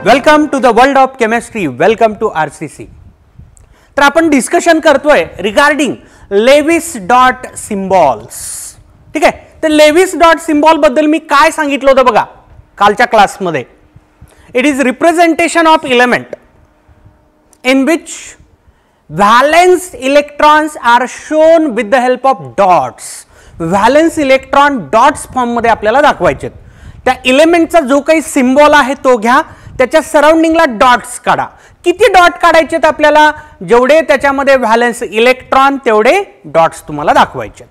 Welcome to the world of chemistry, welcome to RCC. तर आपण discussion करतोय regarding Lewis dot symbols. ठीक आहे, तर लेविस डॉट सिम्बॉल बद्दल मी काय सांगितलं होतं बघा कालच्या क्लासमध्ये. It is representation of element in which valence electrons are shown with the help of dots. Valence electron dots form मध्ये आपल्याला दाखवायचे. त्या एलिमेंटचा जो काही सिम्बॉल आहे तो घ्या, त्याच्या सराउंडिंगला डॉट्स काढा. किती डॉट काढायचे आपल्याला? जेवढे त्याच्यामध्ये व्हॅलेन्स इलेक्ट्रॉन तेवढे डॉट्स तुम्हाला दाखवायचे.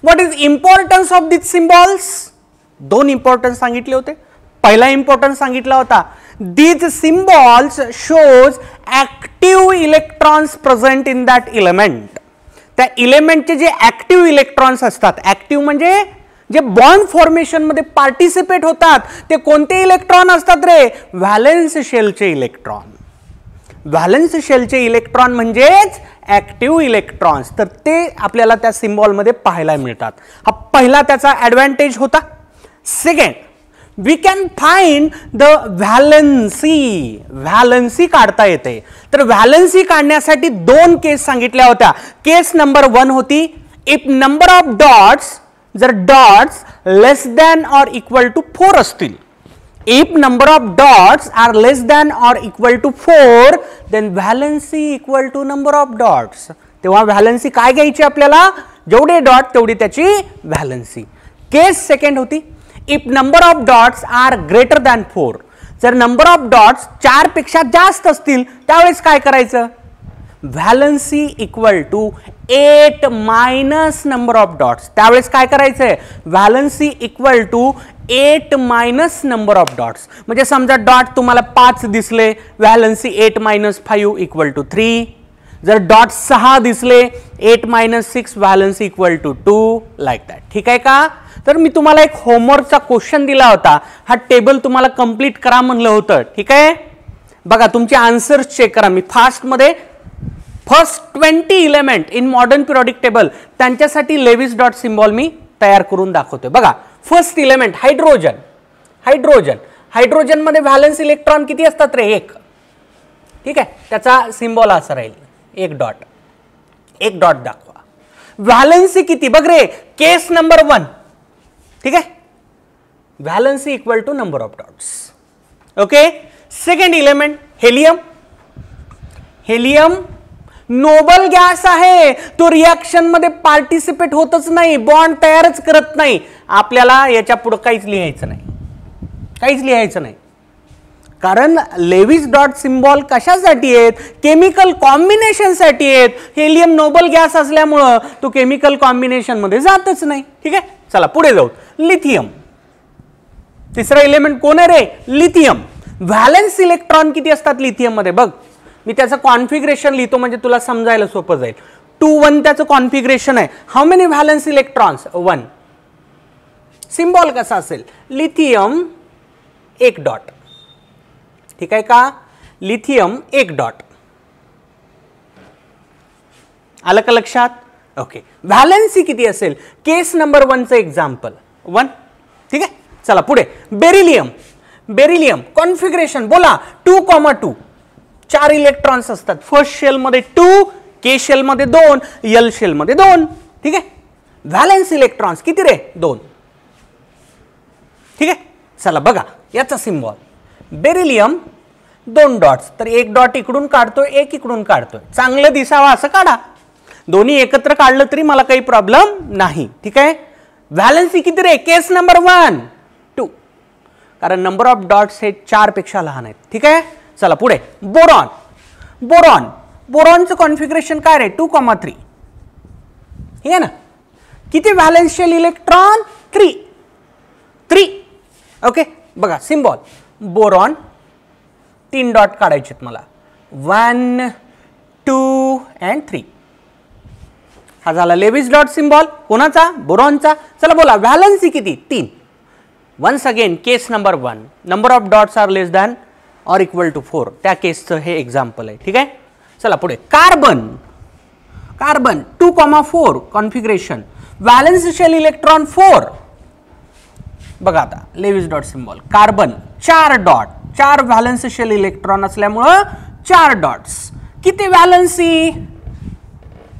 What is importance of this symbols? दोन इम्पॉर्टन्स सांगितले होते. पहिला इम्पॉर्टन्स सांगितला होता these symbols shows active electrons present in that element. त्या एलिमेंटचे जे ऍक्टिव्ह इलेक्ट्रॉन्स असतात, ऍक्टिव्ह म्हणजे जे बॉन्ड फॉर्मेशन मध्ये पार्टिसिपेट होतात, ते कोणते इलेक्ट्रॉन असतात रे? व्हॅलेन्स शेलचे इलेक्ट्रॉन. व्हॅलेन्स शेलचे इलेक्ट्रॉन म्हणजेच ऍक्टिव्ह इलेक्ट्रॉन्स. तर ते आपल्याला त्या सिम्बॉल मध्ये पाहायला मिळतात. हा पहिला त्याचा ऍडव्हान्टेज होता. Second, we can find the valency. Valency काढता येते. तर व्हॅलेन्सी काढण्यासाठी दोन केस सांगितल्या होत्या. केस नंबर 1 होती इफ नंबर ऑफ डॉट्स, जर dots less than or equal to 4 असतील. If number of dots are less than or equal to 4 then valency equal to number of dots. तेव्हा व्हॅलेन्सी काय घ्यायची आपल्याला? जेवढे डॉट तेवढी त्याची व्हॅलेन्सी. केस सेकंड होती if number of dots are greater than 4. जर नंबर ऑफ डॉट्स 4 पेक्षा जास्त असतील त्यावेळेस काय करायचं? Valency equal to 8 minus number of dots. त्यावेळेस काय करायचंय? Valency equal to 8 minus number of dots. म्हणजे समजा डॉट तुम्हाला 5 दिसले, व्हॅलेन्सी 8 मायनस 5 इक्वल टू 3. जर डॉट 6 दिसले, 8 minus 6 valency equal to 2, like that. ठीक आहे का? तर मी तुम्हाला एक होमवर्कचा क्वेश्चन दिला होता. हा टेबल तुम्हाला कंप्लीट करा म्हणलं होतं. ठीक आहे, बघा तुमचे आन्सर्स चेक करा. मी फास्ट मध्ये first 20 element in modern periodic table त्यांच्यासाठी लेविस डॉट सिम्बॉल मी तयार करून दाखवतोय. बघा first element hydrogen. Hydrogen, hydrogen मध्ये व्हॅलेन्स इलेक्ट्रॉन किती असतात रे? 1. ठीक आहे, त्याचा सिम्बॉल असा राहील 1 डॉट. 1 डॉट दाखवा. व्हॅलेन्सी किती बघ रे? केस नंबर 1. ठीक आहे, valency equal to number of dots. Okay. Second element helium. Helium noble gas आहे. तो रिएक्शन मध्ये पार्टिसिपेट होतच नाही, बॉन्ड तयारच करत नाही. आपल्याला याच्या पुढे काहीच लिहायचं नाही, काहीच लिहायचं नाही. कारण लेविस डॉट सिम्बॉल कशासाठी आहेत? केमिकल कॉम्बिनेशन साठी आहेत. हेलियम नोबल गॅस असल्यामुळं तो केमिकल कॉम्बिनेशन मध्ये जातच नाही. ठीक आहे, चला पुढे जाऊ. लिथियम. तिसरा एलिमेंट कोण आहे रे? लिथियम. व्हॅलेन्स इलेक्ट्रॉन किती असतात लिथियम मध्ये? बघ मी त्याचं कॉन्फिगरेशन लिहितो म्हणजे तुला समजायला सोपं जाईल. 2 1 त्याचं कॉन्फिगरेशन आहे. How many valence electrons? 1. Symbol कसा असेल? Lithium 1 dot. ठीक आहे का? Lithium 1 dot. आलं का लक्षात? ओके. व्हॅलेन्सी किती असेल? केस नंबर 1 चं एक्झाम्पल 1. ठीक आहे, चला पुढे. बेरिलियम. बेरिलियम कॉन्फिगरेशन बोला. 2,2. 4 इलेक्ट्रॉन्स असतात. फर्स्ट शेल मध्ये 2, के शेल मध्ये 2, एल शेल मध्ये 2. ठीक आहे, व्हॅलेन्स इलेक्ट्रॉन्स किती रे? 2. ठीक आहे, चला बघा याचा सिम्बॉल. Beryllium 2 dots. तर 1 डॉट इकडून काढतोय, 1 इकडून काढतोय. चांगलं दिसावं असं काढा. दोन्ही एकत्र काढलं तरी मला काही प्रॉब्लेम नाही. ठीक आहे, व्हॅलेन्सी किती रे? केस नंबर 1 2. कारण नंबर ऑफ डॉट्स हे 4 पेक्षा लहान आहेत. ठीक आहे, चला पुढे. बोरॉन. बोरॉन. बोरॉनचं कॉन्फिगरेशन काय रे? 2,3. हे आहे ना. किती व्हॅलेन्शियल इलेक्ट्रॉन? 3. ओके, बघा सिम्बॉल. बोरॉन 3 डॉट काढायचे मला. 1 2 and 3. हा झाला लेविस डॉट सिम्बॉल. कोणाचा? बोरॉनचा. चला बोला व्हॅलेन्सी किती? 3. Once again case number 1. Number of dots are less than or equal to 4. त्या केसचं हे एक्झाम्पल आहे. ठीक आहे, चला पुढे. Carbon. Carbon 2,4 configuration. Valence shell electron 4. बघा आता Lewis dot symbol. Carbon 4 dot. 4 valence shell electron असल्यामुळं 4 डॉट्स. किती valency?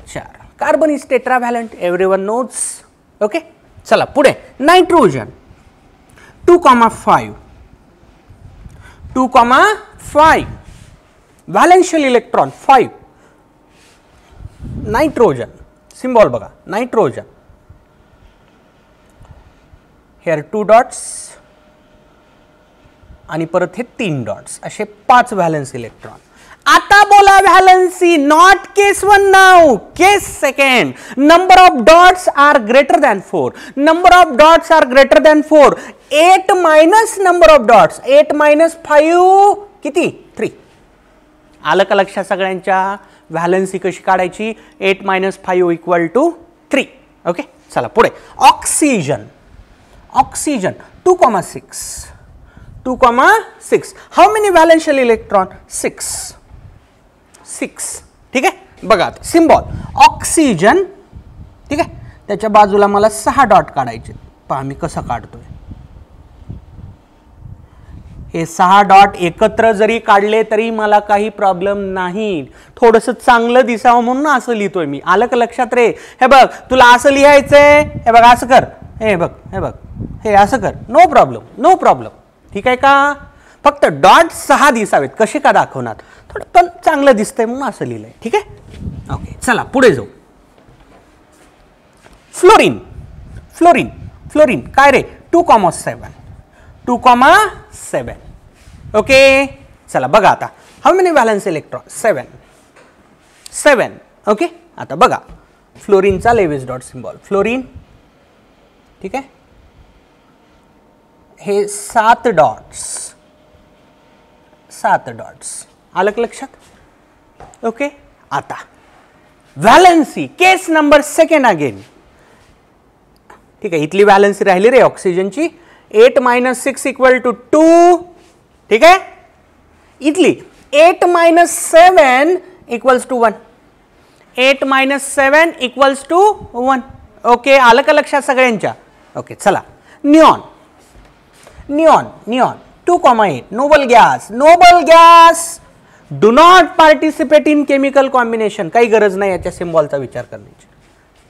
4. Carbon is tetravalent, everyone knows. Okay, चला पुढे. Nitrogen 2,5 2,5 valential electron 5. Nitrogen symbol बघा, नायट्रोजन हेअर 2 डॉट्स आणि परत हे 3 डॉट्स, असे 5 व्हॅलन्स इलेक्ट्रॉन. आता बोला valency, not case 1 now, case second. Number of dots are greater than 4. Number of dots are greater than 4. 8 minus number of dots, 8 minus 5 किती? 3. आलं का लक्षात सगळ्यांच्या? व्हॅलन्सी कशी काढायची? 8 मायनस 5 इक्वल टू 3. ओके, चला पुढे. Oxygen 2,6 2,6. How many valential electron? 6. ठीक आहे, बघा सिम्बॉल ऑक्सिजन. ठीक आहे, त्याच्या बाजूला मला 6 डॉट काढायचे. पहा मी कसं काढतोय. हे 6 डॉट एकत्र जरी काढले तरी मला काही प्रॉब्लेम नाही. थोडंसं चांगलं दिसावं म्हणून असं लिहितोय मी. आलं का लक्षात रे? हे बघ, तुला असं लिहायचंय, हे बघ असं कर, हे बघ, हे बघ, हे असं कर. No problem, no problem. ठीक आहे का? फक्त डॉट 6 दिसावेत. कसे का दाखवणार? थोडं पण चांगलं दिसतंय म्हणून असं लिहिलंय. ठीक आहे, ओके, चला पुढे जाऊ. फ्लोरीन फ्लोरीन फ्लोरीन काय रे? 2,7 2,7. ओके, चला बघा आता. How many valence electron? 7. Okay, आता बघा फ्लोरीनचा लेविस डॉट सिम्बॉल. फ्लोरीन, ठीक आहे, हे 7 डॉट्स. आलं का लक्षात? ओके, आता व्हॅलन्सी केस नंबर सेकंड अगेन. ठीक आहे, इथली व्हॅलन्सी राहिली रे ऑक्सिजनची. 8 मायनस 6 इक्वल टू 2. ठीक आहे, इथली 8 minus 7 equals to 1. 8 minus 7 equals to 1. Okay, आलं का लक्षात सगळ्यांच्या? ओके, चला. Neon 2,8. Noble gas do not participate in chemical combination. काही गरज नाही याच्या सिम्बॉलचा विचार करण्याची.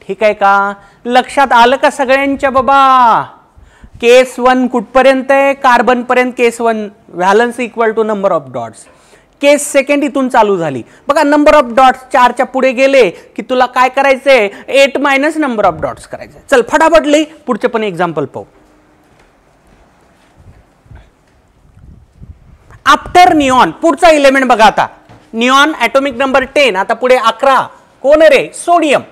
ठीक आहे का? लक्षात आलं का सगळ्यांच्या बाबा? केस 1 कुठपर्यंत आहे? कार्बन पर्यंत case 1 valence equal to number of dots. Case second इथून चालू झाली. बघा नंबर ऑफ डॉट्स 4च्या पुढे गेले की तुला काय करायचंय? 8 मायनस नंबर ऑफ डॉट्स करायचंय. चल फटाफट लिही, पुढचे पण एक्झाम्पल पाहू. आफ्टर निऑन पुढचा इलेमेंट बघा आता. Neon atomic number 10. आता पुढे 11. कोण रे? सोडियम.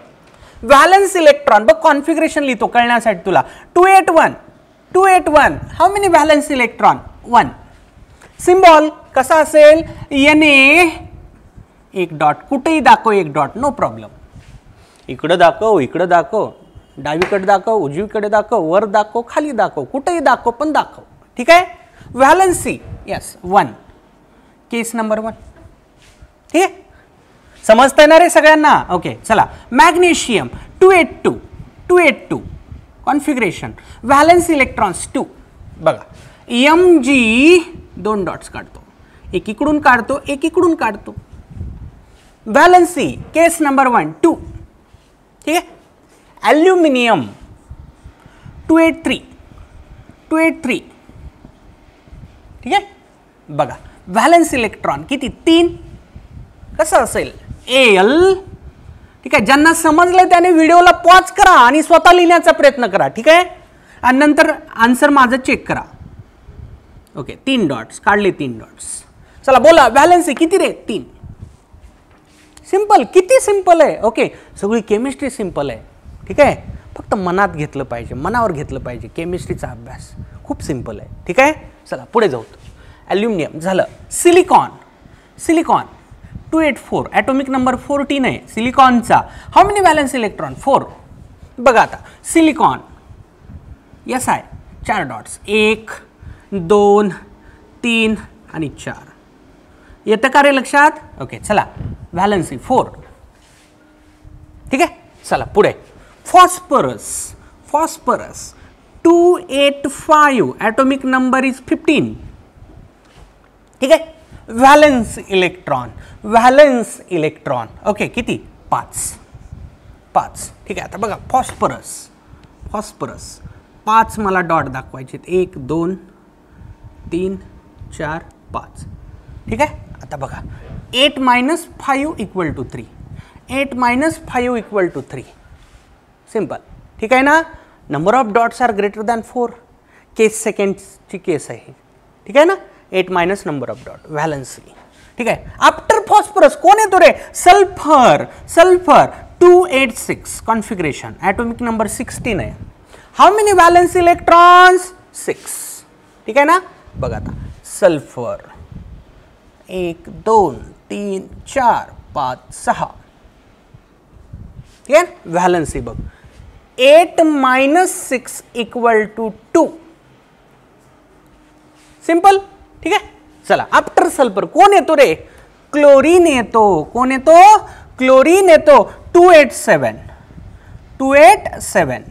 व्हॅलन्स इलेक्ट्रॉन बघ, कॉन्फिगरेशन लिहितो कळण्यासाठी तुला. 281. How many valence electron? 1. Symbol कसा असेल? Na 1 dot. कुठेही दाखव 1 डॉट, नो प्रॉब्लेम. इकडं दाखव, इकडं दाखव, डावीकडे दाखव, उजवीकडे दाखव, वर दाखव, खाली दाखव, कुठेही दाखव, पण दाखव. ठीक आहे. Valency yes 1. केस नंबर 1. ठीक आहे, समजतंय ना रे सगळ्यांना? ओके, चला. मॅग्नेशियम 282. Configuration valence electrons 2. बघा Mg 2 डॉट्स काढतो, एक इकडून काढतो, एक इकडून काढतो. व्हॅलन्सी केस नंबर 1 2. ठीक आहे. ॲल्युमिनियम 283. ठीक आहे, बघा व्हॅलन्स इलेक्ट्रॉन किती? 3. कसं असेल? Al. ठीक आहे, ज्यांना समजलं त्याने व्हिडिओला पॉज करा आणि स्वतः लिहिण्याचा प्रयत्न करा. ठीक आहे, आणि नंतर आन्सर माझं चेक करा. ओके, 3 डॉट्स काढले. 3 डॉट्स. चला बोला व्हॅलन्सी किती रे? 3. सिंपल, किती सिंपल आहे. ओके, सगळी केमिस्ट्री सिंपल आहे. ठीक आहे, फक्त मनात घेतलं पाहिजे, मनावर घेतलं पाहिजे. केमिस्ट्रीचा अभ्यास खूप सिंपल आहे. ठीक आहे, चला पुढे जाऊ. ॲल्युमिनियम झालं. सिलिकॉन 284. ॲटॉमिक नंबर 14 आहे सिलिकॉनचा. How many valence electron? 4. बघा आता सिलिकॉन यस आहे 4 डॉट्स. 1 2 3 आणि 4. येतं का रे लक्षात? ओके, चला. व्हॅलन्सी 4. ठीक आहे, चला पुढे. फॉस्फरस 285. Atomic number is 15. ठीक आहे. व्हॅलन्स इलेक्ट्रॉन ओके किती 5. ठीक आहे. आता बघा फॉस्फरस 5 मला डॉट दाखवायचे 1 2 3 4 5. ठीक आहे. आता बघा 8 - 5 = 3. 8 - 5 = 3. सिंपल. ठीक आहे ना. Number of dots are greater than 4. Case सेकंडची केस आहे. ठीक आहे ना. 8 - नंबर ऑफ डॉट व्हॅलन्सी. ठीक आहे. आफ्टर फॉस्फरस कोण येतो रे सल्फर 286 कॉन्फिगरेशन ॲटॉमिक नंबर 16 आहे. How many valence electrons 6. ठीक आहे ना. बघा आता सल्फर 1 2 3 4 5 6. ठीक आहे. व्हॅलन्सी बघ 8 - 6 = 2. सिंपल. ठीक आहे. चला आफ्टर सल्फर कोण येतो रे क्लोरीन येतो. कोण येतो क्लोरीन येतो 287.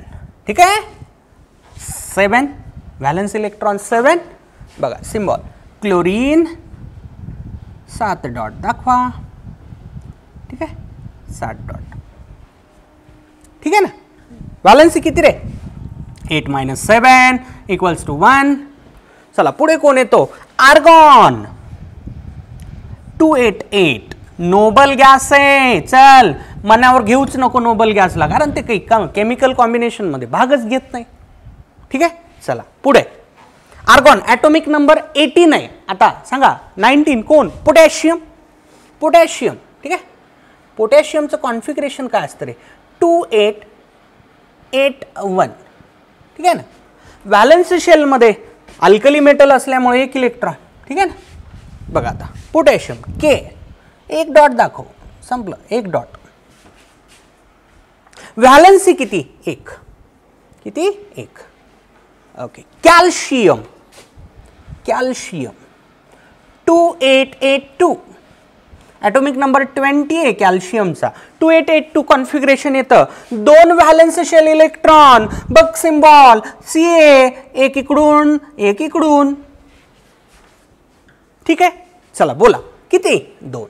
ठीक आहे. 7 व्हॅलन्स इलेक्ट्रॉन 7. बघा सिम्बॉल क्लोरीन 7 डॉट दाखवा. ठीक आहे 7 डॉट. ठीक आहे ना. व्हॅलन्सी किती रे 8 - 7 = 1. चला पुढे कोण येतो आर्गॉन 288 नोबल गॅस आहे. चल मनावर घेऊच नको नोबल गॅसला कारण ते काही केमिकल कॉम्बिनेशन मध्ये भागच घेत नाही. ठीक आहे. चला पुढे आर्गॉन ॲटॉमिक नंबर 18 आहे. आता सांगा 19 कोण पोटॅशियम. ठीक आहे. पोटॅशियमचं कॉन्फिगरेशन काय असतं रे 2881. ठीक आहे ना. व्हॅलन्स शेलमध्ये अल्कली मेटल असल्यामुळे 1 इलेक्ट्रॉन. ठीक आहे ना. बघा आता पोटॅशियम के 1 डॉट दाखव संपलं 1 डॉट. व्हॅलन्सी किती 1 किती 1. ओके. कॅल्शियम 2882 ॲटॉमिक नंबर 20 आहे कॅल्शियमचा. 2882 कॉन्फिगरेशन येतं 2 व्हॅलन्स शेल इलेक्ट्रॉन. बघ सिम्बॉल CA 1 इकडून 1 इकडून. ठीक आहे. चला बोला किती 2.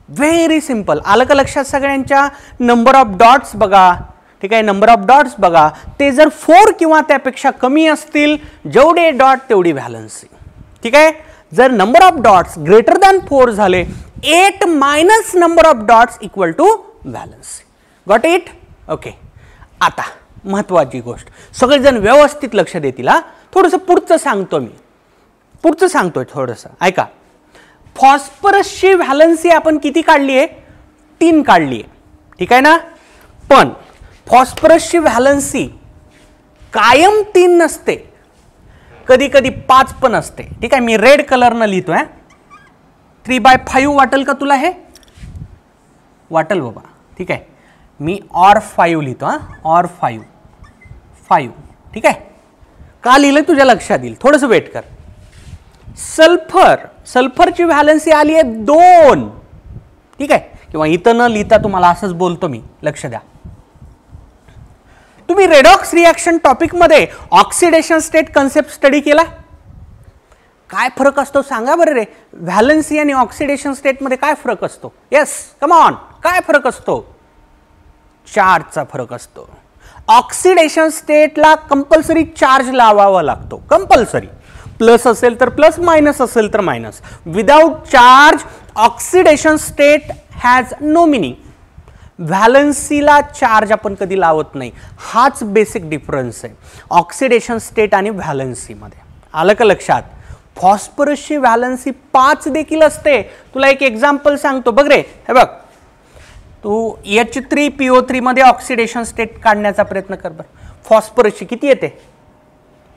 Very simple. आलं का लक्षात सगळ्यांच्या. नंबर ऑफ डॉट्स बघा. ठीक आहे. नंबर ऑफ डॉट्स बघा ते जर 4 किंवा त्यापेक्षा कमी असतील जेवढे डॉट तेवढी व्हॅलन्सी. ठीक आहे. जर number of dots greater than 4 झाले 8 - number of dots = valency. Got it. Okay. आता महत्वाची गोष्ट सगळेजण व्यवस्थित लक्ष देतील. हा थोडंसं पुढचं सांगतोय थोडंसं ऐका. फॉस्फरसची व्हॅलन्सी आपण किती काढली आहे 3 काढली आहे. ठीक आहे ना. पण फॉस्फरसची व्हॅलन्सी कायम 3 नसते. कधी कधी 5 पण असते. ठीक आहे. मी रेड कलरनं लिहितोय. 3/5 वाटेल का तुला हे वाटेल बाबा. ठीक आहे. मी ऑर 5 लिहितो. ऑर 5. ठीक आहे. का लिहिलं तुझ्या लक्षात येईल. थोडंसं वेट कर. सल्फरची व्हॅलन्सी आली आहे 2. ठीक आहे. किंवा इथं न लिहिता तुम्हाला असंच बोलतो मी. लक्ष द्या. तुम्ही रेडॉक्स रिॲक्शन टॉपिक मध्ये ऑक्सिडेशन स्टेट कन्सेप्ट स्टडी केला. काय फरक असतो सांगा बरं रे. व्हॅलन्सी आणि ऑक्सिडेशन स्टेट मध्ये काय फरक असतो. Yes come on. काय फरक असतो चार्जचा फरक असतो. ऑक्सिडेशन स्टेटला कंपल्सरी चार्ज लावावा लागतो. कंपल्सरी. प्लस असेल तर प्लस मायनस असेल तर minus. Without charge oxidation state has no meaning. व्हॅलन्सीला चार्ज आपण कधी लावत नाही. हाच बेसिक डिफरन्स आहे ऑक्सिडेशन स्टेट आणि व्हॅलन्सीमध्ये. आलं का लक्षात. फॉस्फरसची व्हॅलन्सी 5 देखील असते. तुला एक एक्झाम्पल सांगतो बघ रे. हे बघ तू H3PO3 मध्ये ऑक्सिडेशन स्टेट काढण्याचा प्रयत्न कर बरं. फॉस्फरसची किती येते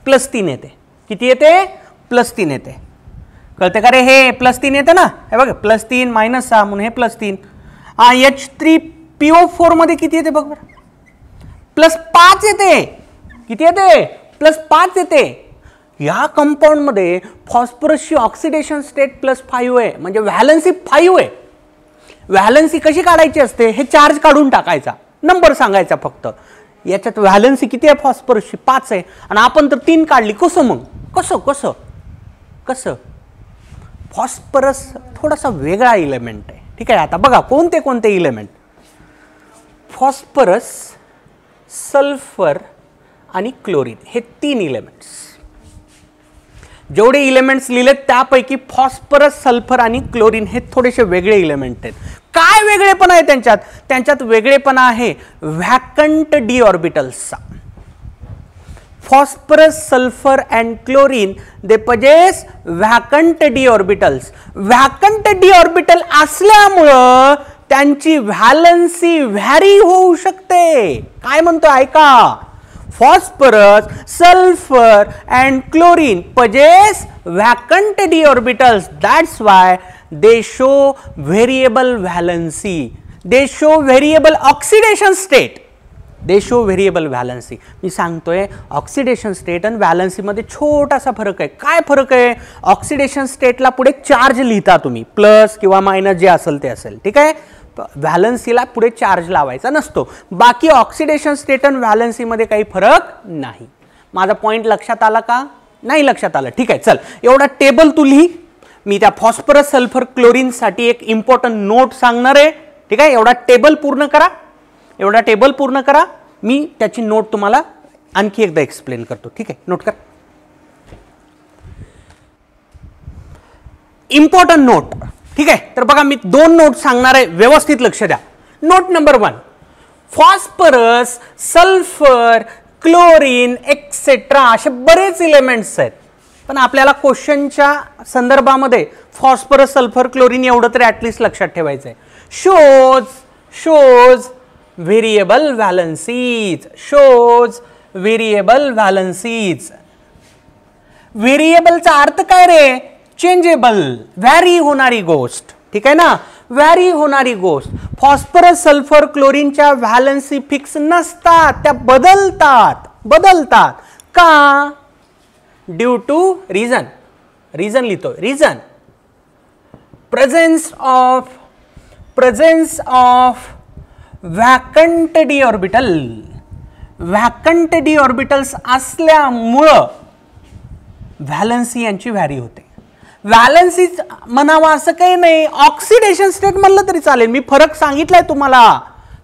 +3 येते. किती येते +3 येते. कळते का रे. हे +3 येते ना. हे बघ +3 -6 म्हणून हे +3. H3PO4 मध्ये किती येते बघ बरं +5 येते. किती येते +5 येते. या कंपाऊंड मध्ये फॉस्फरसची ऑक्सिडेशन स्टेट +5 आहे म्हणजे व्हॅलन्सी 5 आहे. व्हॅलन्सी कशी काढायची असते हे चार्ज काढून टाकायचा नंबर सांगायचा फक्त. याच्यात व्हॅलन्सी किती आहे फॉस्फरसची 5 आहे आणि आपण तर 3 काढली. कसं मग कसं कसं कसं फॉस्फरस थोडासा वेगळा इलेमेंट आहे, ठीक आहे. आता बघा कोणते कोणते इलेमेंट, फॉस्फरस, सल्फर आणि क्लोरीन हे 3 इलेमेंट्स. जेवढे इलेमेंट्स लिहिलेत त्यापैकी फॉस्फरस, सल्फर आणि क्लोरीन हे थोडेसे वेगळे इलेमेंट आहेत. काय वेगळेपणा आहे त्यांच्यात? त्यांच्यात वेगळेपणा आहे व्हॅकंट डी ऑर्बिटल्सचा. phosphorus, sulfur and chlorine they possess vacant d orbitals. vacant d orbital असल्यामुळं त्यांची व्हॅलन्सी व्हॅरी होऊ शकते. काय म्हणतो ऐका, phosphorus, sulfur and chlorine possess vacant d orbitals. That's why they show variable valency. They show variable oxidation state. They show variable valency. मी सांगतोय oxidation state आणि व्हॅलन्सी मध्ये छोटासा फरक आहे. काय फरक आहे? ऑक्सिडेशन स्टेटला पुढे चार्ज लिहिता तुम्ही, प्लस किंवा मायनस जे असेल ते असेल, ठीक आहे. व्हॅलन्सीला पुढे चार्ज लावायचा नसतो. बाकी ऑक्सिडेशन स्टेट आणि व्हॅलन्सी मध्ये काही फरक नाही. माझा पॉइंट लक्षात आला का? नाही लक्षात आलं, ठीक आहे. चल एवढा टेबल तू लिही. मी त्या फॉस्फरस, सल्फर, क्लोरीन साठी एक इम्पॉर्टंट नोट सांगणार आहे, ठीक आहे. एवढा टेबल पूर्ण करा, एवढा टेबल पूर्ण करा. मी त्याची नोट तुम्हाला आणखी एकदा एक्सप्लेन करतो, ठीक आहे. नोट कर. इम्पॉर्टंट नोट, ठीक आहे. तर बघा मी 2 नोट सांगणार आहे, व्यवस्थित लक्ष द्या. Note number 1, phosphorus, sulphur, chlorine etcetera असे बरेच इलेमेंट्स आहेत, पण आपल्याला क्वेश्चनच्या संदर्भामध्ये फॉस्फरस, सल्फर, क्लोरीन एवढं तरी ॲटलिस्ट लक्षात ठेवायचं आहे. shows variable valencies. shows variable valencies. व्हेरिएबलचा अर्थ काय रे? चेंजेबल, व्हॅरी होणारी गोष्ट, ठीक आहे ना. व्हॅरी होणारी गोष्ट. फॉस्फरस, सल्फर, क्लोरीनच्या व्हॅलन्सी फिक्स नसतात, त्या बदलतात. का? ड्यू टू रिझन लिहितो. Reason presence of vacant D orbital. Vacant D orbitals असल्यामुळं व्हॅलन्सी यांची व्हॅरी होते. व्हॅलन्सी म्हणावा असं काही नाही, ऑक्सिडेशन स्टेट म्हणलं तरी चालेल. मी फरक सांगितलाय तुम्हाला.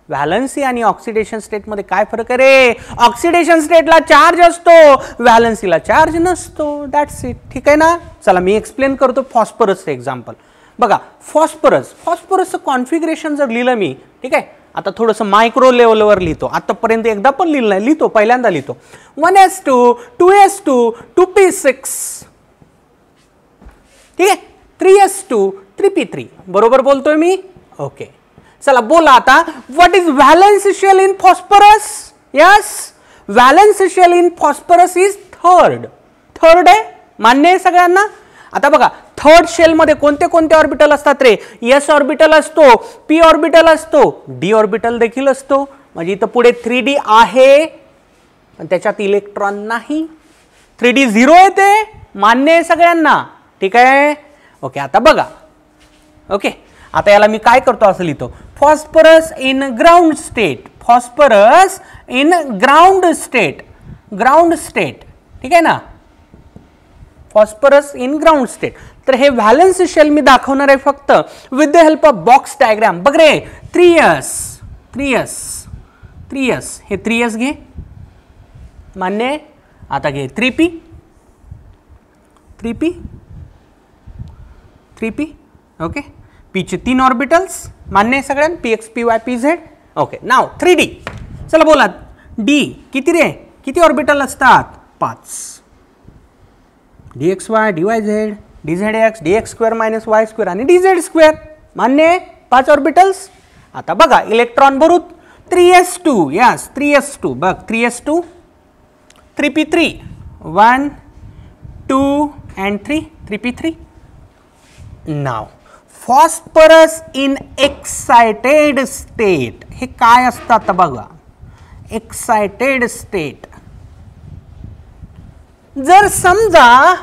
व्हॅलन्सी आणि ऑक्सिडेशन स्टेट मध्ये काय फरक आहे रे? ऑक्सिडेशन स्टेटला चार्ज असतो, व्हॅलन्सीला चार्ज नसतो. दॅट्स इट, ठीक आहे ना. चला मी एक्सप्लेन करतो फॉस्फरसचं एक्झाम्पल. बघा फॉस्फरसचं कॉन्फिगरेशन जर लिहिलं मी, ठीक आहे. आता थोडंसं मायक्रो लेवलवर लिहितो. आतापर्यंत एकदा पण लिहिलं नाही, लिहितो पहिल्यांदा लिहितो. 1s2 2s2 2p6, ठीक आहे. 3s2 3p3. बरोबर बोलतोय मी? ओके. चला बोला आता, what is valence shell in phosphorus? Yes, valence shell in phosphorus is third आहे. मान्य आहे सगळ्यांना? आता बघा थर्ड शेल मध्ये कोणते कोणते ऑर्बिटल असतात रे? एस ऑर्बिटल असतो, पी ऑर्बिटल असतो, डी ऑर्बिटल देखील असतो. म्हणजे इथं पुढे 3d आहे पण त्याच्यात इलेक्ट्रॉन नाही. 3d 0 येते. मान्य आहे सगळ्यांना? ठीक आहे. ओके. आता बघा, ओके. आता याला मी काय करतो असं लिहितो, phosphorus in ground state. Phosphorus in ground state, ठीक आहे ना. Phosphorus in ground state. तर हे व्हॅलन्स शेल मी दाखवणार आहे फक्त with the help of box diagram. बघ रे, 3s हे 3s घे, मान्य आहे. आता घे 3p, ओके. p चे 3 ऑर्बिटल्स, मान्य आहे सगळ्यांना? px py pz. ओके. नाव 3d. चला बोला, d किती रे? किती ऑर्बिटल असतात? 5. dxy dyz dzx dx square minus y square आणि dz स्क्वेअर. मान्य आहे? 5 ऑर्बिटल्स. आता बघा इलेक्ट्रॉन भरू. 3s2, yes 3s2. बघ 3s2 3p3 1 2 and 3 3p3. Now phosphorus in excited state. हे काय असतात बघा, एक्साइटेड स्टेट. जर समजा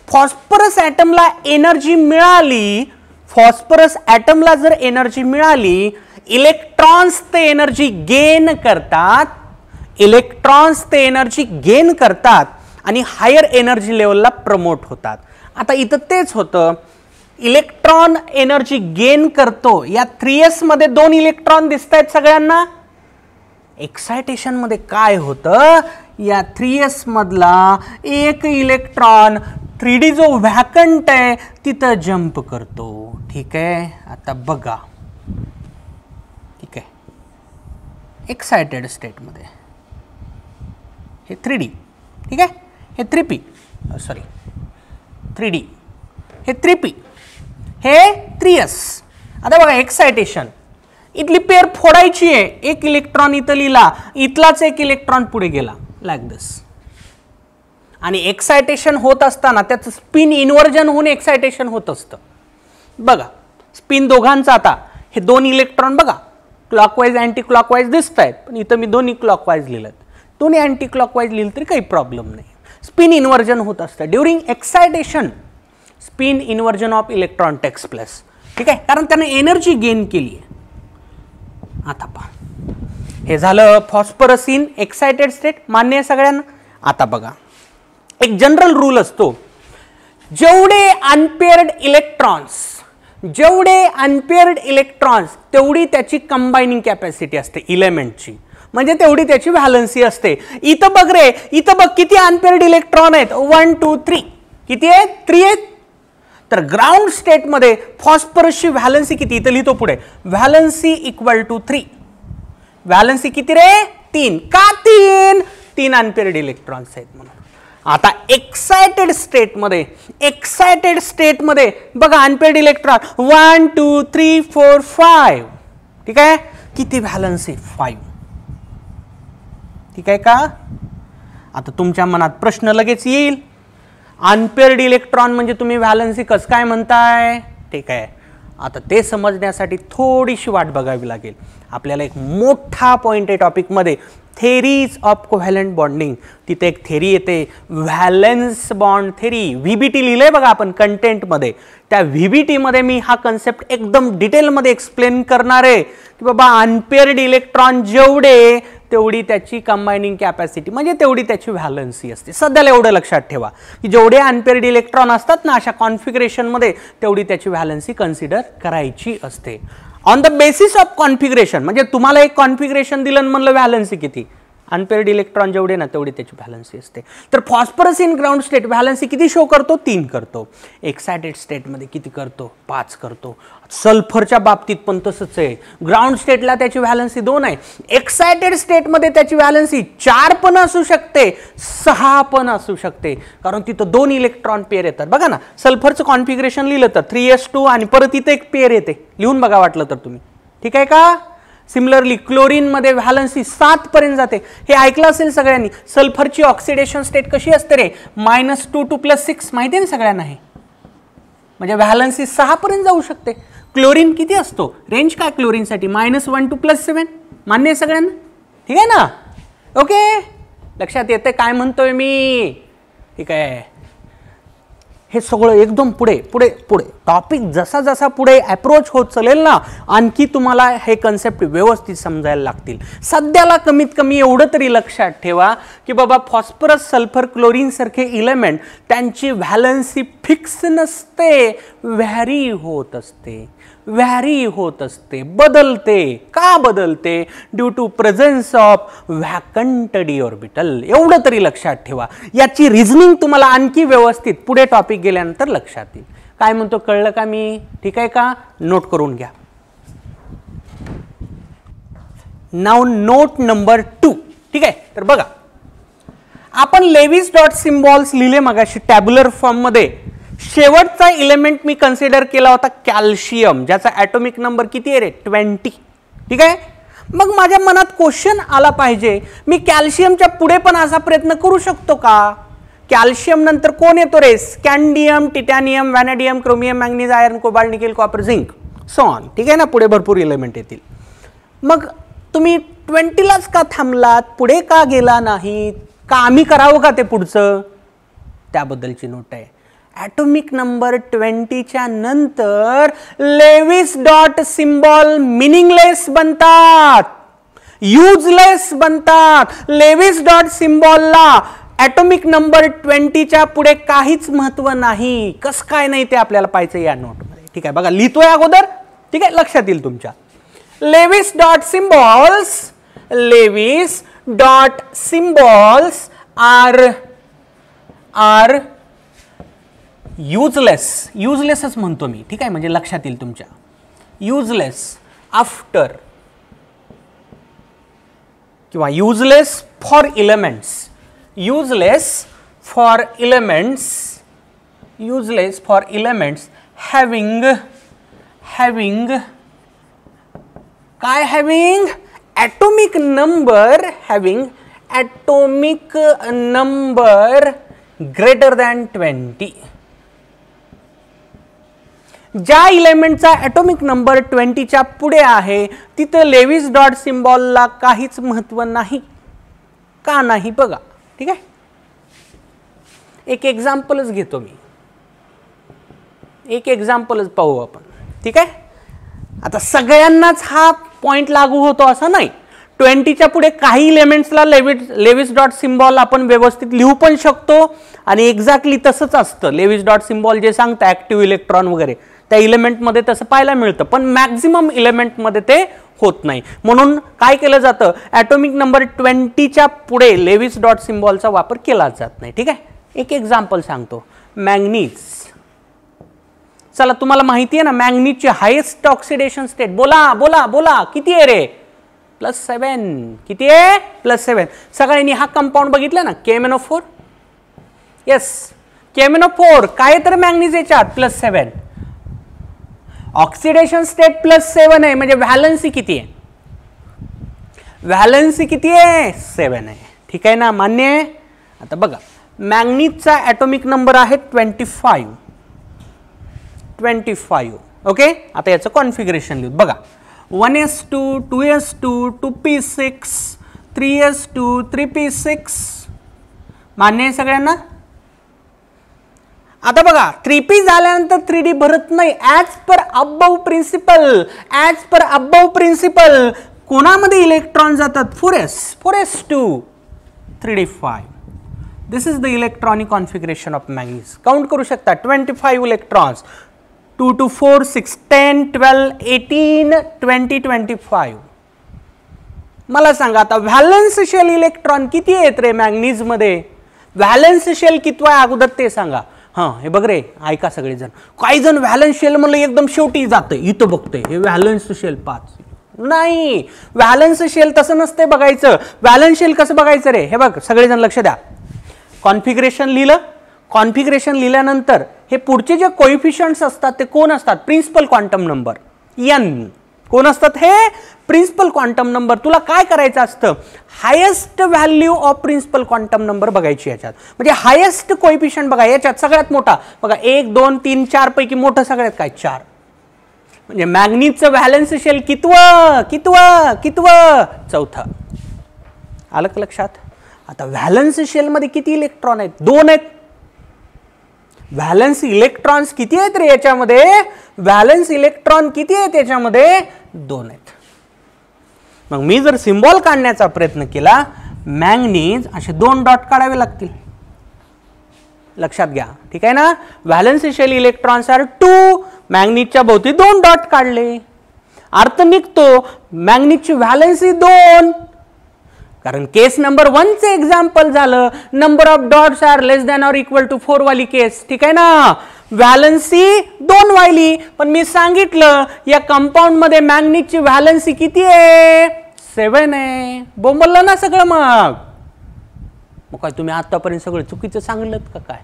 फॉस्फरस ॲटमला एनर्जी मिळाली, फॉस्फरस ॲटमला जर एनर्जी मिळाली, इलेक्ट्रॉन्स ते एनर्जी गेन करतात, आणि हायर एनर्जी लेवलला प्रमोट होतात. आता इथं तेच होतं. इलेक्ट्रॉन एनर्जी गेन करतो. या 3s मध्ये 2 इलेक्ट्रॉन दिसत आहेत सगळ्यांना. एक्सायटेशन मध्ये काय होतं, या 3s मधला एक इलेक्ट्रॉन 3D जो व्हॅकंट आहे तिथं जंप करतो. ठीक आहे, आता बघा. ठीक आहे, एक्सायटेड स्टेट मध्ये हे 3D, ठीक आहे, हे 3p, सॉरी 3D, हे 3p, हे 3s. आता बघा एक्सायटेशन, इथली पेअर फोडायची आहे. एक इलेक्ट्रॉन इथं लिहिला, इथलाच एक इलेक्ट्रॉन पुढे गेला, लाईक दिस. आणि एक्सायटेशन होत असताना त्याचं स्पिन इन्व्हर्जन होऊन एक्सायटेशन होत असतं. बघा स्पिन दोघांचा. आता हे 2 इलेक्ट्रॉन बघा क्लॉकवाईज अँटी क्लॉकवाईज दिसत आहेत, पण इथं मी दोन्ही क्लॉकवाईज लिहिलं. दोन्ही अँटी क्लॉकवाईज लिहिलं तरी काही प्रॉब्लेम नाही. स्पिन इन्व्हर्जन होत असतं during excitation. Spin inversion of electron takes place. ठीक आहे, कारण त्याने एनर्जी गेन केली आहे. आता पहा, हे झालं फॉस्फरस इन एक्सायटेड स्टेट. मान्य आहे सगळ्यांना. आता बघा एक जनरल रूल असतो, जेवढे अनपेअर्ड इलेक्ट्रॉन्स तेवढी त्याची कंबायनिंग कॅपॅसिटी असते इलेमेंटची, म्हणजे तेवढी त्याची व्हॅलन्सी असते. इथं बघ रे, इथं बघ किती अनपेअर्ड इलेक्ट्रॉन आहेत. 1 2 3. किती आहेत? 3 आहेत. तर ग्राउंड स्टेट मध्ये फॉस्फरसची व्हॅलन्सी किती, इथं लिहितो पुढे, व्हॅलन्सी इक्वल टू 3. व्हॅलन्सी किती रे? 3. का 3 अनपेअर्ड इलेक्ट्रॉन्स आहेत म्हणून. आता एक्सायटेड स्टेट मध्ये बघा अनपेअर्ड इलेक्ट्रॉन 1 2 3 4 5. ठीक आहे, किती व्हॅलन्सी? 5. ठीक आहे का? आता तुमच्या मनात प्रश्न लगेच येईल, अनपेअर्ड इलेक्ट्रॉन म्हणजे तुम्ही व्हॅलन्सी कसं काय म्हणताय? ठीक आहे, आता ते समजण्यासाठी थोडीशी वाट बघावी लागेल. आपल्याला एक मोठा पॉइंट आहे टॉपिकमध्ये, थेरीज ऑफ कोव्हॅलंट बॉन्डिंग. तिथे एक थेरी येते, व्हॅलेन्स बॉन्ड थेरी. व्हीबीटी लिहिलंय बघा आपण कंटेंटमध्ये. त्या व्हीबीटी मध्ये मी हा कन्सेप्ट एकदम डिटेलमध्ये एक्सप्लेन करणार आहे की बाबा अनपेअर्ड इलेक्ट्रॉन जेवढे तेवढी त्याची कंबायनिंग कॅपॅसिटी, म्हणजे तेवढी त्याची व्हॅलन्सी असते. सध्याला एवढं लक्षात ठेवा की जेवढे अनपेअर्ड इलेक्ट्रॉन असतात ना अशा कॉन्फिगरेशनमध्ये, तेवढी त्याची व्हॅलन्सी कन्सिडर करायची असते. On the basis of configuration, म्हणजे तुम्हाला एक कॉन्फिगरेशन दिलं म्हणलं व्हॅलन्सी किती, अनपेअर्ड इलेक्ट्रॉन जेवढे ना तेवढी त्याची व्हॅलन्सी असते. तर phosphorus in ground state valency किती शो करतो? 3 करतो. एक्सायटेड स्टेटमध्ये किती करतो? 5 करतो. सल्फरच्या बाबतीत पण तसंच आहे. ग्राउंड स्टेटला त्याची व्हॅलन्सी 2 आहे. एक्सायटेड स्टेटमध्ये त्याची व्हॅलन्सी 4 पण असू शकते, 6 पण असू शकते, कारण तिथं 2 इलेक्ट्रॉन पेअर येतात. बघा ना, सल्फरचं कॉन्फिगरेशन लिहिलं तर 3s2 आणि परत इथं एक पेअर येते. लिहून बघा वाटलं तर तुम्ही. ठीक आहे का? सिमिलरली क्लोरीन मध्ये व्हॅलन्सी 7 पर्यंत जाते. हे ऐकलं असेल सगळ्यांनी. सल्फरची ऑक्सिडेशन स्टेट कशी असते रे? -2 2 + 6. माहिती आहे ना सगळ्यांना हे, म्हणजे व्हॅलन्सी 6 पर्यंत जाऊ शकते. क्लोरीन किती असतो? रेंज काय क्लोरीनसाठी? -1 2 + 7. मान्य आहे सगळ्यांना? ठीक आहे ना? ओके, लक्षात येते काय म्हणतोय मी? ठीक आहे, हे सगळं एकदम पुढे पुढे पुढे टॉपिक जसा जसा पुढे अप्रोच होत चालेल ना, आणखी तुम्हाला हे कन्सेप्ट व्यवस्थित समजायला लागतील. सध्याला कमीत कमी एवढं तरी लक्षात ठेवा की बाबा फॉस्फरस, सल्फर, क्लोरीन सारखे इलेमेंट त्यांची व्हॅलन्सी फिक्स नसते, व्हॅरी होत असते, बदलते. का बदलते? Due to presence of vacant D orbital. एवढं तरी लक्षात ठेवा. याची रिझनिंग तुम्हाला आणखी व्यवस्थित पुढे टॉपिक गेल्यानंतर लक्षात येईल. काय म्हणतो कळलं का मी? ठीक आहे का? नोट करून घ्या. Now note number 2. ठीक आहे, तर बघा आपण लेविस डॉट सिम्बॉल्स लिहिले मगाशी टॅब्युलर फॉर्म मध्ये. शेवटचा इलेमेंट मी कन्सिडर केला होता कॅल्शियम, ज्याचा ॲटॉमिक नंबर किती आहे रे? 20. ठीक आहे, मग माझ्या मनात क्वेश्चन आला पाहिजे, मी कॅल्शियमच्या पुढे पण असा प्रयत्न करू शकतो का? कॅल्शियम नंतर कोण येतो रे? Scandium, titanium, vanadium, chromium, manganese, iron, cobalt, nickel, copper, zinc, so on. ठीक आहे ना? पुढे भरपूर एलिमेंट येतील. मग तुम्ही 20लाच का थांबलात? पुढे का गेला नाही? का आम्ही करावं का ते पुढचं? त्याबद्दलची नोट आहे. ॲटॉमिक नंबर 20च्या नंतर लेविस डॉट सिम्बॉल मिनिंगलेस बनतात, युजलेस बनतात. लेविस डॉट सिम्बॉलला ॲटॉमिक नंबर 20च्या पुढे काहीच महत्व नाही. कसं काय नाही ते आपल्याला पाहायचं या नोटमध्ये. ठीक आहे, बघा लिहितोय अगोदर. ठीक आहे, लक्षात येईल तुमच्या. लेविस डॉट सिम्बॉल्स आर युजलेसच म्हणतो मी. ठीक आहे, म्हणजे लक्षात येईल तुमच्या. युजलेस आफ्टर किंवा useless for elements. useless for elements having atomic number greater than 20. ज्या इलेमेंटचा ॲटॉमिक नंबर 20च्या पुढे आहे तिथं लेविस डॉट सिम्बॉलला काहीच महत्व नाही. का नाही बघा. ठीक आहे, एक एक्झाम्पलच घेतो मी. एक एक्झाम्पलच पाहू आपण. ठीक आहे, आता सगळ्यांनाच हा पॉइंट लागू होतो असं नाही. 20च्या पुढे काही एलिमेंट्सला लेविस डॉट सिम्बॉल आपण व्यवस्थित लिहू पण शकतो आणि एक्झॅक्टली तसंच असतं. लेविस डॉट सिम्बॉल जे सांगतं ॲक्टिव्ह इलेक्ट्रॉन वगैरे त्या इलेमेंटमध्ये तसं पाहायला मिळतं, पण मॅक्झिमम इलेमेंटमध्ये ते होत नाही. म्हणून काय केलं जातं, ॲटॉमिक नंबर 20च्या पुढे लेविस डॉट सिम्बॉलचा वापर केला जात नाही. ठीक आहे, एक एक्झाम्पल सांगतो. मॅंगनीज. चला, तुम्हाला माहिती आहे ना मॅंगनीजची हायेस्ट ऑक्सिडेशन स्टेट. बोला बोला बोला, किती आहे रे? +7. किती आहे? +7. सगळ्यांनी हा कंपाऊंड बघितला ना, KMnO4. येस, KMnO4 काय तर मॅंगनीज याच्यात +7. ऑक्सिडेशन स्टेट +7 आहे, म्हणजे व्हॅलन्सी किती आहे? व्हॅलन्सी किती आहे? 7 आहे. ठीक आहे ना, मान्य आहे. आता बघा, मॅंगनीजचा ॲटॉमिक नंबर आहे 25. ओके, आता याचं कॉन्फिगरेशन लिहू. बघा, 1s2 2s2 2p6 3s2 3p6. मान्य आहे सगळ्यांना? आता बघा, 3p झाल्यानंतर 3d भरत नाही. ॲज पर अबव प्रिन्सिपल कोणामध्ये इलेक्ट्रॉन जातात? 4s2 3d5. This is the electronic configuration of manganese. Count करू शकता. 25 इलेक्ट्रॉन्स. 2 to 4 6 10 12 18 20 25. मला सांगा आता व्हॅलन्स शेल इलेक्ट्रॉन किती आहेत रे मॅंगनीज मध्ये? व्हॅलन्स शेल कितवा आहे अगोदर ते सांगा. हां, हे बघ रे, ऐका सगळेजण. काही जण व्हॅलन्स शेल म्हणलं एकदम शेवटी जातं, इथं बघतंय हे व्हॅलन्स शेल 5. नाही, व्हॅलन्स शेल तसं नसते बघायचं. व्हॅलन्स शेल कसं बघायचं रे? हे बघ, सगळेजण लक्ष द्या. कॉन्फिगरेशन लिहिलं. कॉन्फिगरेशन लिहिल्यानंतर हे पुढचे जे कोइफिशियंट्स असतात ते कोण असतात? Principal quantum number n. कोण असतात? हे प्रिन्सिपल क्वांटम नंबर. तुला काय करायचं असतं? Highest value of principal quantum number बघायची याच्यात. म्हणजे हायेस्ट कोइफिशियंट बघा याच्यात सगळ्यात मोठा बघा. 1 2 3 4 पैकी मोठं सगळ्यात काय? 4. म्हणजे मॅंगनीजचं व्हॅलन्स शेल कितवं? 4थं. आलं का लक्षात? आता व्हॅलन्स शेल मध्ये किती इलेक्ट्रॉन आहेत? 2 आहेत. व्हॅलन्स इलेक्ट्रॉन्स किती आहेत रे याच्यामध्ये? व्हॅलन्स इलेक्ट्रॉन किती आहेत याच्यामध्ये? 2 आहेत. मग मी जर सिम्बॉल काढण्याचा प्रयत्न केला, मॅंगनीज असे 2 डॉट काढावे लागतील. लक्षात घ्या. ठीक आहे ना? Valence shell electrons are 2. मॅंगनीजच्या भोवती 2 डॉट काढले. अर्थ निघतो मॅंगनीजची व्हॅलन्सी 2. कारण केस नंबर 1 चे एक्झाम्पल झालं. Number of dots are less than or equal to 4 वाली केस. ठीक आहे ना? व्हॅलन्सी 2 वाली. पण मी सांगितलं या कंपाऊंड मध्ये मॅंगनीजची व्हॅलन्सी किती आहे? 7 आहे. बोंबललं ना सगळं. मग काय तुम्ही आतापर्यंत सगळं चुकीचं सांगितलं का काय?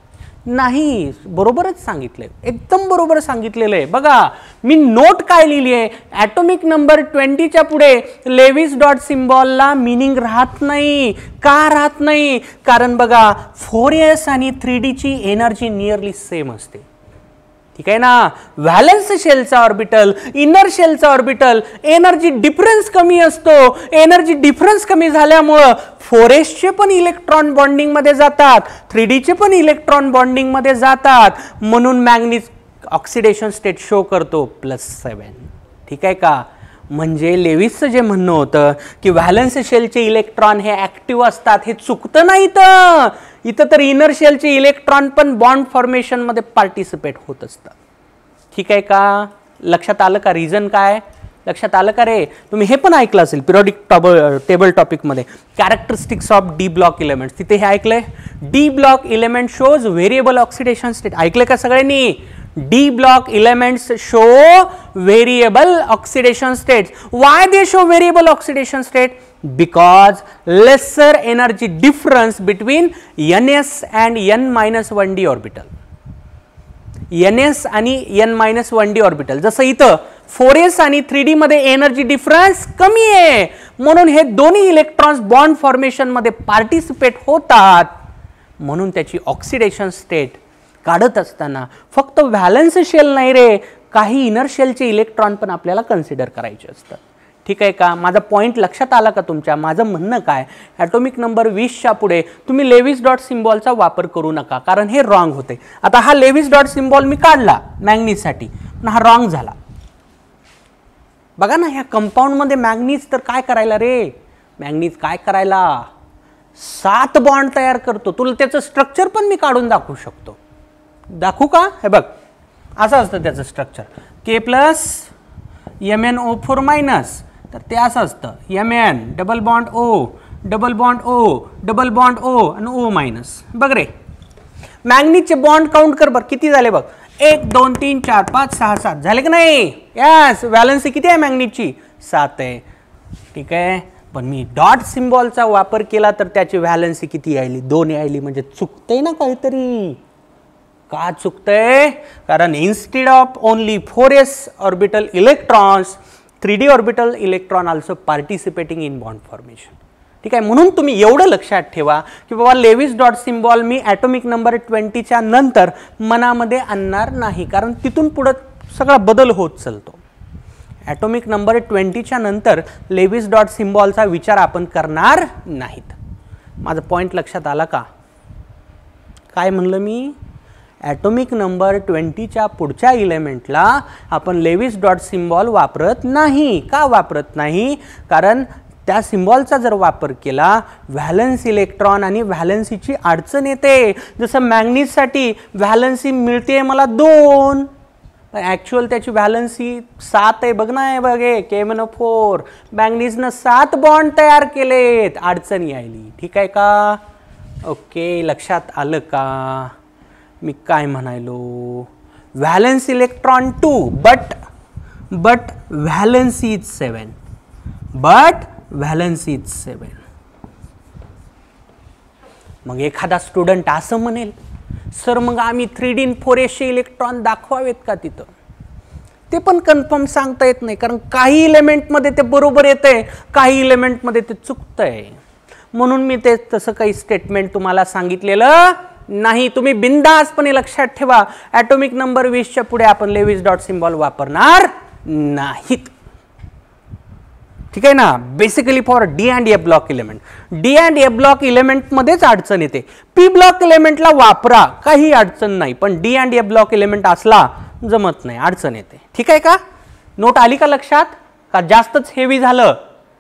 नाही, बरोबरच सांगितलंय. एकदम बरोबर सांगितलेलं आहे. बघा, मी नोट काय लिहिली आहे? ॲटॉमिक नंबर 20च्या पुढे लेविस डॉट सिम्बॉलला मिनिंग राहत नाही. का राहत नाही? कारण बघा 4s आणि 3d ची एनर्जी नियरली सेम असते. ठीक आहे ना? व्हॅलन्स शेलचा ऑर्बिटल, इनर शेलचा ऑर्बिटल एनर्जी डिफरन्स कमी असतो. एनर्जी डिफरन्स कमी झाल्यामुळं 4s चे पण इलेक्ट्रॉन बॉन्डिंग मध्ये जातात, 3d चे पण इलेक्ट्रॉन बॉन्डिंग मध्ये जातात. म्हणून मॅंगनीज ऑक्सिडेशन स्टेट शो करतो +7. ठीक आहे का? म्हणजे लेविसचं जे म्हणणं होतं की व्हॅलन्स शेलचे इलेक्ट्रॉन हे ऍक्टिव्ह असतात हे चुकतं नाही. तर इथं तर इनर शेलचे इलेक्ट्रॉन पण बॉन्ड फॉर्मेशन मध्ये पार्टिसिपेट होत असतात. ठीक आहे का? लक्षात आलं का? रिझन काय लक्षात आलं का रे? तुम्ही हे पण ऐकलं असेल पिरियोडिक टेबल टॉपिक मध्ये, characteristics of D block elements. तिथे हे ऐकलंय, D block element shows variable oxidation state. ऐकलंय का सगळ्यांनी? D block elements show variable oxidation states. Why they show variable oxidation state? Because lesser energy difference between ns and n-1d orbital. ns आणि n-1d orbital. जसं इथं 4s आणि 3d मध्ये energy difference कमी आहे, म्हणून हे दोन्ही इलेक्ट्रॉन्स बॉन्ड फॉर्मेशन मध्ये पार्टिसिपेट होतात, म्हणून त्याची ऑक्सिडेशन स्टेट काढत असताना फक्त व्हॅलन्स शेल नाही रे, काही इनर शेलचे इलेक्ट्रॉन पण आपल्याला कन्सिडर करायचे असतात. ठीक आहे का? माझा पॉइंट लक्षात आला का तुमच्या? माझं म्हणणं काय, ॲटॉमिक नंबर 20च्या पुढे तुम्ही लेविस डॉट सिम्बॉलचा वापर करू नका, कारण हे रॉंग होते. आता हा लेविस डॉट सिम्बॉल मी काढला मॅग्नीजसाठी, पण हा रॉंग झाला. बघा ना, ह्या कंपाऊंड मध्ये मॅग्नीज तर काय करायला रे, मॅग्नीज काय करायला 7 बॉन्ड तयार करतो. तुला त्याचं स्ट्रक्चर पण मी काढून दाखवू शकतो. दाखवू का? हे बघ, असं असतं त्याचं structure, K plus MnO4 minus, तर ते असं असतं Mn double bond O double bond O double bond O आणि O मायनस. बघ रे, मॅग्नीजचे बॉन्ड काउंट कर बरं, किती झाले बघ, 1 2 3 4 5 6 7 झाले की नाही? यस, व्हॅलन्सी किती आहे मॅग्नीजची? 7 आहे. ठीक आहे, पण मी डॉट सिम्बॉलचा वापर केला तर त्याची व्हॅलन्सी किती यायली? 2 यायली. म्हणजे चुकतंय ना काहीतरी. का चुकतंय? कारण instead of only 4s orbital electrons, 3d orbital electron also participating in bond formation. ठीक आहे, म्हणून तुम्ही एवढं लक्षात ठेवा की बाबा लेविस डॉट सिम्बॉल मी ॲटॉमिक नंबर 20च्या नंतर मनामध्ये आणणार नाही, कारण तिथून पुढं सगळा बदल होत चालतो. ॲटॉमिक नंबर 20च्या नंतर लेविस डॉट सिम्बॉलचा विचार आपण करणार नाहीत. माझा पॉईंट लक्षात आला का? काय म्हणलं मी? ॲटॉमिक नंबर 20च्या पुढच्या इलेमेंटला आपण लेविस डॉट सिम्बॉल वापरत नाही. का वापरत नाही? कारण त्या सिम्बॉलचा जर वापर केला व्हॅलन्स इलेक्ट्रॉन आणि व्हॅलन्सीची अडचण येते. जसं मॅग्नीजसाठी व्हॅलन्सी मिळते मला 2, ॲक्च्युअल त्याची व्हॅलन्सी 7 आहे. बघ ना, आहे बघे KMnO4. मॅग्नीजनं 7 बॉन्ड तयार केलेत, अडचण यायली. ठीक आहे का? ओके, लक्षात आलं का मी काय म्हणायलो? Valence electron 2 but valency is 7. But valency is 7. मग एखादा स्टुडंट असं म्हणेल, सर मग आम्ही 3D आणि 4s इलेक्ट्रॉन दाखवावेत का तिथं? ते पण कन्फर्म सांगता येत नाही, कारण काही इलेमेंटमध्ये ते बरोबर येतंय, काही इलेमेंटमध्ये ते चुकतंय. म्हणून मी ते तसं काही स्टेटमेंट तुम्हाला सांगितलेलं नाही. तुम्ही बिंदासपणे लक्षात ठेवा, ॲटॉमिक नंबर 20च्या पुढे आपण लेविस डॉट सिम्बॉल वापरणार नाहीत. ठीक आहे ना? Basically for D and A block element. D and A block element मध्येच अडचण येते. पी ब्लॉक इलेमेंटला वापरा, काही अडचण नाही, पण D and A block element असला जमत नाही, अडचण येते. ठीक आहे का? नोट आली का लक्षात? का जास्तच हेवी झालं?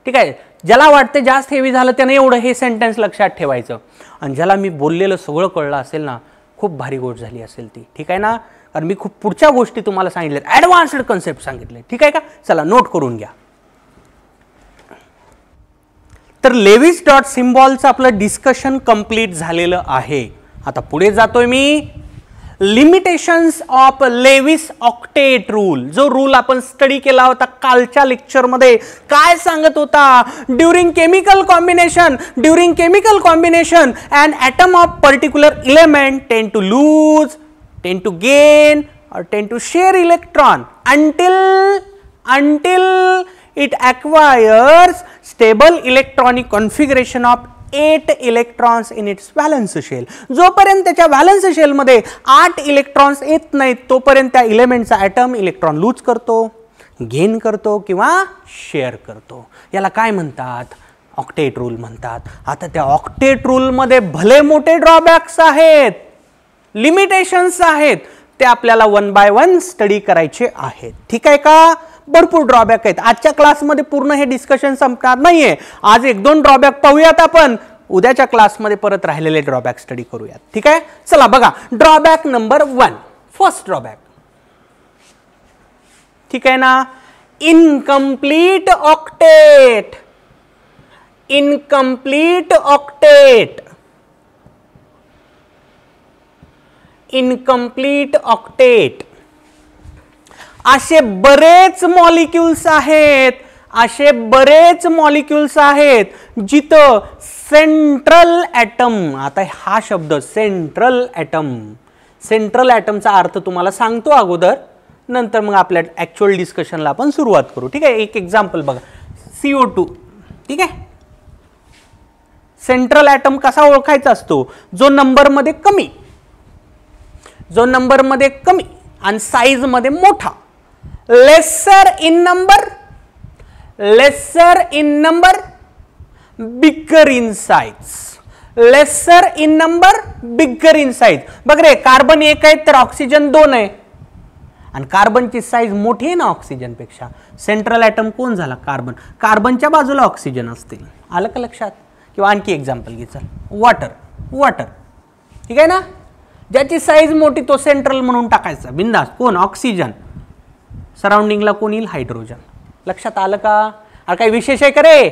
ठीक आहे, ज्याला वाटते जास्त हेवी झालं त्याने एवढं हे सेंटेन्स लक्षात ठेवायचं, आणि ज्याला मी बोललेलं सगळं कळलं असेल ना, खूप भारी गोष्ट झाली असेल ती. ठीक आहे ना? कारण मी खूप पुढच्या गोष्टी तुम्हाला सांगितल्यात, ॲडव्हान्स्ड कन्सेप्ट सांगितले. ठीक आहे का? चला नोट करून घ्या. तर लेविस डॉट सिम्बॉलचं आपलं डिस्कशन कंप्लीट झालेलं आहे. आता पुढे जातोय मी. Limitations of Lewis octet rule. जो रूल आपण स्टडी केला होता कालच्या लेक्चरमध्ये, काय सांगत होता? During chemical combination and atom of particular element tend to lose, tend to gain or tend to share electron until it acquires stable electronic configuration of 8 electrons in its valence shell. जोपर्यंत त्याच्या valence shell मध्ये 8 electrons येत नाहीत तोपर्यंत त्या इलेमेंटचा item electron lose करतो, gain करतो किंवा शेअर करतो. याला काय म्हणतात? ऑक्टेट रूल म्हणतात. आता त्या ऑक्टेट रूल मध्ये भले मोठे ड्रॉबॅक्स आहेत, लिमिटेशन्स आहेत, ते आपल्याला 1 बाय 1 स्टडी करायचे आहेत. ठीक आहे का? भरपूर ड्रॉबॅक आहेत. आजच्या क्लासमध्ये पूर्ण हे डिस्कशन संपणार नाहीये. आज 1-2 ड्रॉबॅक पाहूयात आपण. उद्याच्या क्लासमध्ये परत राहिलेले ड्रॉबॅक स्टडी करूयात. ठीक आहे, चला बघा ड्रॉबॅक नंबर 1. फर्स्ट ड्रॉबॅक, ठीक आहे ना, incomplete octet. Incomplete octet, incomplete octet. असे बरेच मॉलिक्युल्स आहेत, असे बरेच मॉलिक्युल्स आहेत जिथं सेंट्रल ॲटम, आता हा शब्द सेंट्रल ॲटम, सेंट्रल ॲटमचा अर्थ तुम्हाला सांगतो अगोदर, नंतर मग आपल्या ॲक्च्युअल डिस्कशनला आपण सुरुवात करू. ठीक आहे, एक एक्झाम्पल बघा, CO2. ठीक आहे, सेंट्रल ॲटम कसा ओळखायचा असतो? जो नंबरमध्ये कमी, जो नंबरमध्ये कमी आणि साईजमध्ये मोठा. Lesser in number, lesser in number, bigger in size. Lesser in number, bigger in size. बघ रे, कार्बन 1 आहे तर ऑक्सिजन 2 आहे आणि कार्बनची साईज मोठी आहे ना ऑक्सिजन पेक्षा. सेंट्रल ॲटम कोण झाला? कार्बन. कार्बनच्या बाजूला ऑक्सिजन असतील. आलं का लक्षात? किंवा आणखी एक्झाम्पल घे, चल, वॉटर. वॉटर, ठीक आहे ना, ज्याची साईज मोठी तो सेंट्रल म्हणून टाकायचा बिंदास. कोण? ऑक्सिजन. सराउंडिंगला कोण येईल? हायड्रोजन. लक्षात आलं का? अरे काही विशेष आहे का रे?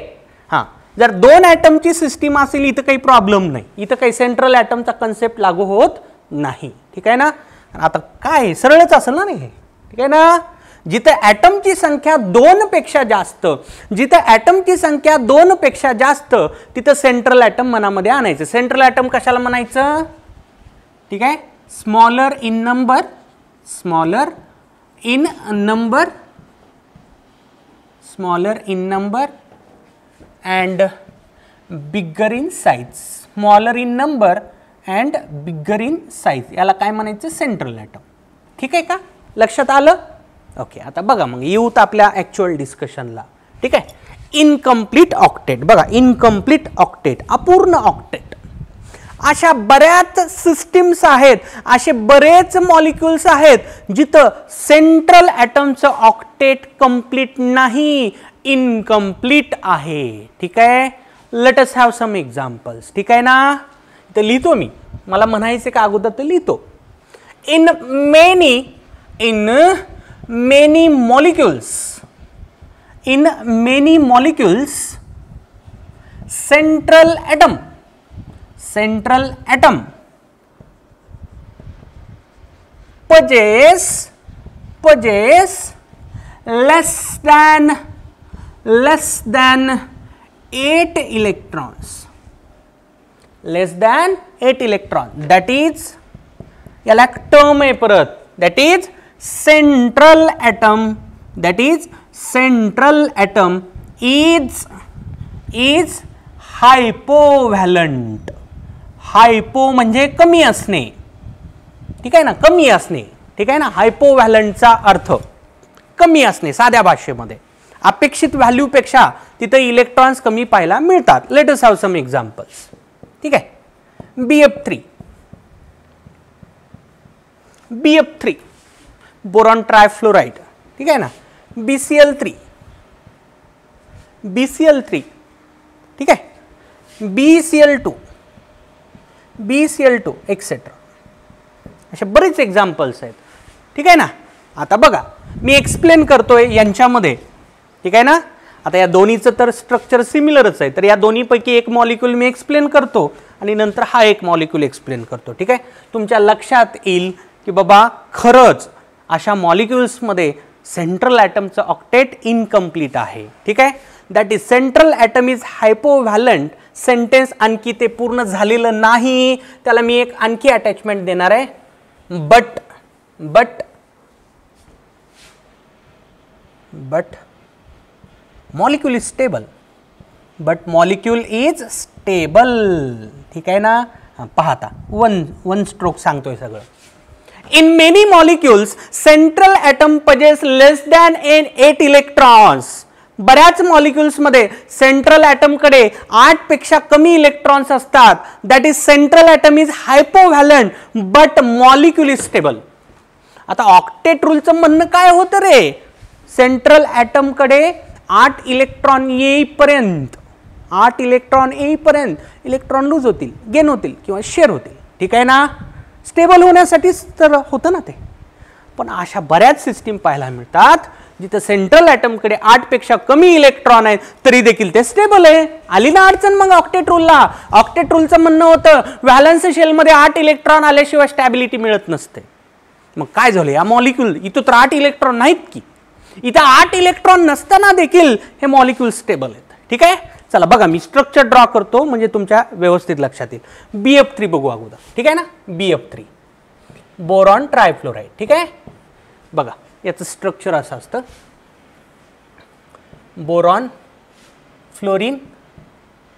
हां, जर 2 ॲटमची सिस्टीम असेल इथं काही प्रॉब्लेम नाही, इथं काही सेंट्रल ॲटमचा कन्सेप्ट लागू होत नाही. ठीक आहे ना. आता काय सरळच असेल ना हे. ठीक आहे ना. जिथे ॲटमची संख्या 2 पेक्षा जास्त, जिथे ॲटमची संख्या 2 पेक्षा जास्त तिथं सेंट्रल ॲटम मनामध्ये आणायचं. सेंट्रल ॲटम कशाला म्हणायचं? ठीक आहे, smaller in number, smaller in number, smaller in number and bigger in size. Smaller in number and bigger in size, याला काय म्हणायचं? Central atom. ठीक आहे का? लक्षात आलं? ओके, आता बघा मग येऊत आपल्या ॲक्च्युअल डिस्कशनला. ठीक आहे, इनकम्प्लीट ऑक्टेट. बघा, इनकम्प्लीट ऑक्टेट, अपूर्ण ऑक्टेट. अशा बऱ्याच सिस्टीम्स आहेत, असे बरेच मॉलिक्युल्स आहेत जिथं सेंट्रल ॲटमचं ऑक्टेट कंप्लीट नाही, इनकम्प्लीट आहे. ठीक आहे, let us have some examples. ठीक आहे ना. इथं लिहितो मी, मला म्हणायचं का अगोदर तर लिहितो. In many molecules, in many molecules central atom, central atom possess less than 8 electrons, less than 8 electrons. that is, याला एक टर्म आहे परत, that is central atom, that is central atom is hypovalent. हायपो म्हणजे कमी असणे. ठीक आहे ना, कमी असणे. ठीक आहे ना, हायपोव्हॅलंटचा अर्थ कमी असणे. साध्या भाषेमध्ये अपेक्षित व्हॅल्यूपेक्षा तिथे इलेक्ट्रॉन्स कमी पाहायला मिळतात. Let us have some examples. ठीक आहे, BF3, BF3 बोरॉन ट्रायफ्लोराइड. ठीक आहे ना, BCl3, BCl3. ठीक आहे, BCl2, BCl2 एक्सेट्रा. असे बरेच एक्झाम्पल्स आहेत. ठीक आहे ना. आता बघा, मी एक्सप्लेन करतोय यांच्यामध्ये. ठीक आहे ना. आता या दोन्हीचं तर स्ट्रक्चर सिमिलरच आहे, तर या दोन्हीपैकी एक मॉलिक्यूल मी एक्सप्लेन करतो आणि नंतर हा एक मॉलिक्यूल एक्सप्लेन करतो. ठीक आहे, तुमच्या लक्षात येईल की बाबा खरंच अशा मॉलिक्युल्समध्ये सेंट्रल ॲटमचं ऑक्टेट इनकम्प्लीट आहे. ठीक आहे, that is central atom is hypovalent. Sentence आणखी ते पूर्ण झालेलं नाही, त्याला मी एक आणखी अटॅचमेंट देणार आहे. But molecule is stable, but molecule is stable. ठीक आहे ना. पाहता वन स्ट्रोक सांगतोय सगळं. In many molecules central atom possess less than 8 electrons. बऱ्याच मॉलिक्युल्समध्ये सेंट्रल ॲटमकडे 8 पेक्षा कमी इलेक्ट्रॉन्स असतात. That is central atom is hypovalent but molecule is stable. आता ऑक्टेट रूलचं म्हणणं काय होतं रे? सेंट्रल ॲटमकडे 8 इलेक्ट्रॉन येईपर्यंत 8 इलेक्ट्रॉन येईपर्यंत इलेक्ट्रॉन लूज होतील, गेन होतील किंवा शेअर होतील. ठीक आहे ना. स्टेबल होण्यासाठीच तर होतं ना ते. पण अशा बऱ्याच सिस्टीम पाहायला मिळतात जिथे सेंट्रल ॲटमकडे 8 पेक्षा कमी इलेक्ट्रॉन आहेत तरी देखील ते स्टेबल आहे. आली ना अडचण मग ऑक्टेट रूलला. ऑक्टेट रूलचं म्हणणं होतं व्हॅलन्स शेलमध्ये 8 इलेक्ट्रॉन आल्याशिवाय स्टॅबिलिटी मिळत नसते. मग काय झालं या मॉलिक्यूल, इथं तर 8 इलेक्ट्रॉन नाहीत की, इथं 8 इलेक्ट्रॉन नसताना देखील हे मॉलिक्यूल स्टेबल आहेत. ठीक आहे. चला बघा मी स्ट्रक्चर ड्रॉ करतो म्हणजे तुमच्या व्यवस्थित लक्षात येईल. BF3 बघू अगोदर. ठीक आहे ना. BF3 boron ट्रायफ्लोराइड. ठीक आहे. बघा याचं स्ट्रक्चर असं असतं, बोरॉन फ्लोरीन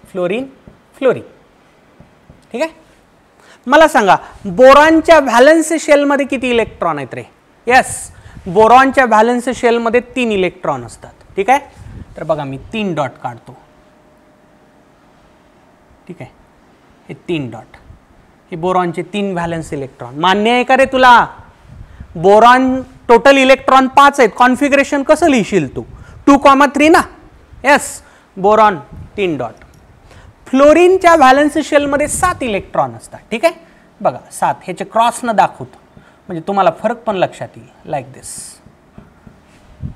फ्लोरीन फ्लोरीन. ठीक आहे. मला सांगा बोरॉनच्या व्हॅलन्स शेलमध्ये किती इलेक्ट्रॉन आहेत रे? यस, बोरॉनच्या व्हॅलन्स शेलमध्ये 3 इलेक्ट्रॉन असतात. ठीक आहे. तर बघा मी 3 डॉट काढतो. ठीक आहे. हे 3 डॉट हे बोरॉनचे 3 व्हॅलन्स इलेक्ट्रॉन. मान्य आहे का रे तुला? बोरॉन टोटल इलेक्ट्रॉन 5 आहेत. कॉन्फिगरेशन कसं लिहिशील तू? 2,3 ना. Yes, boron 3 dot. फ्लोरीनच्या व्हॅलन्स शेलमध्ये 7 इलेक्ट्रॉन असतात. ठीक आहे. बघा 7 ह्याचे क्रॉसनं दाखवतो म्हणजे तुम्हाला फरक पण लक्षात येईल. लाईक दिस.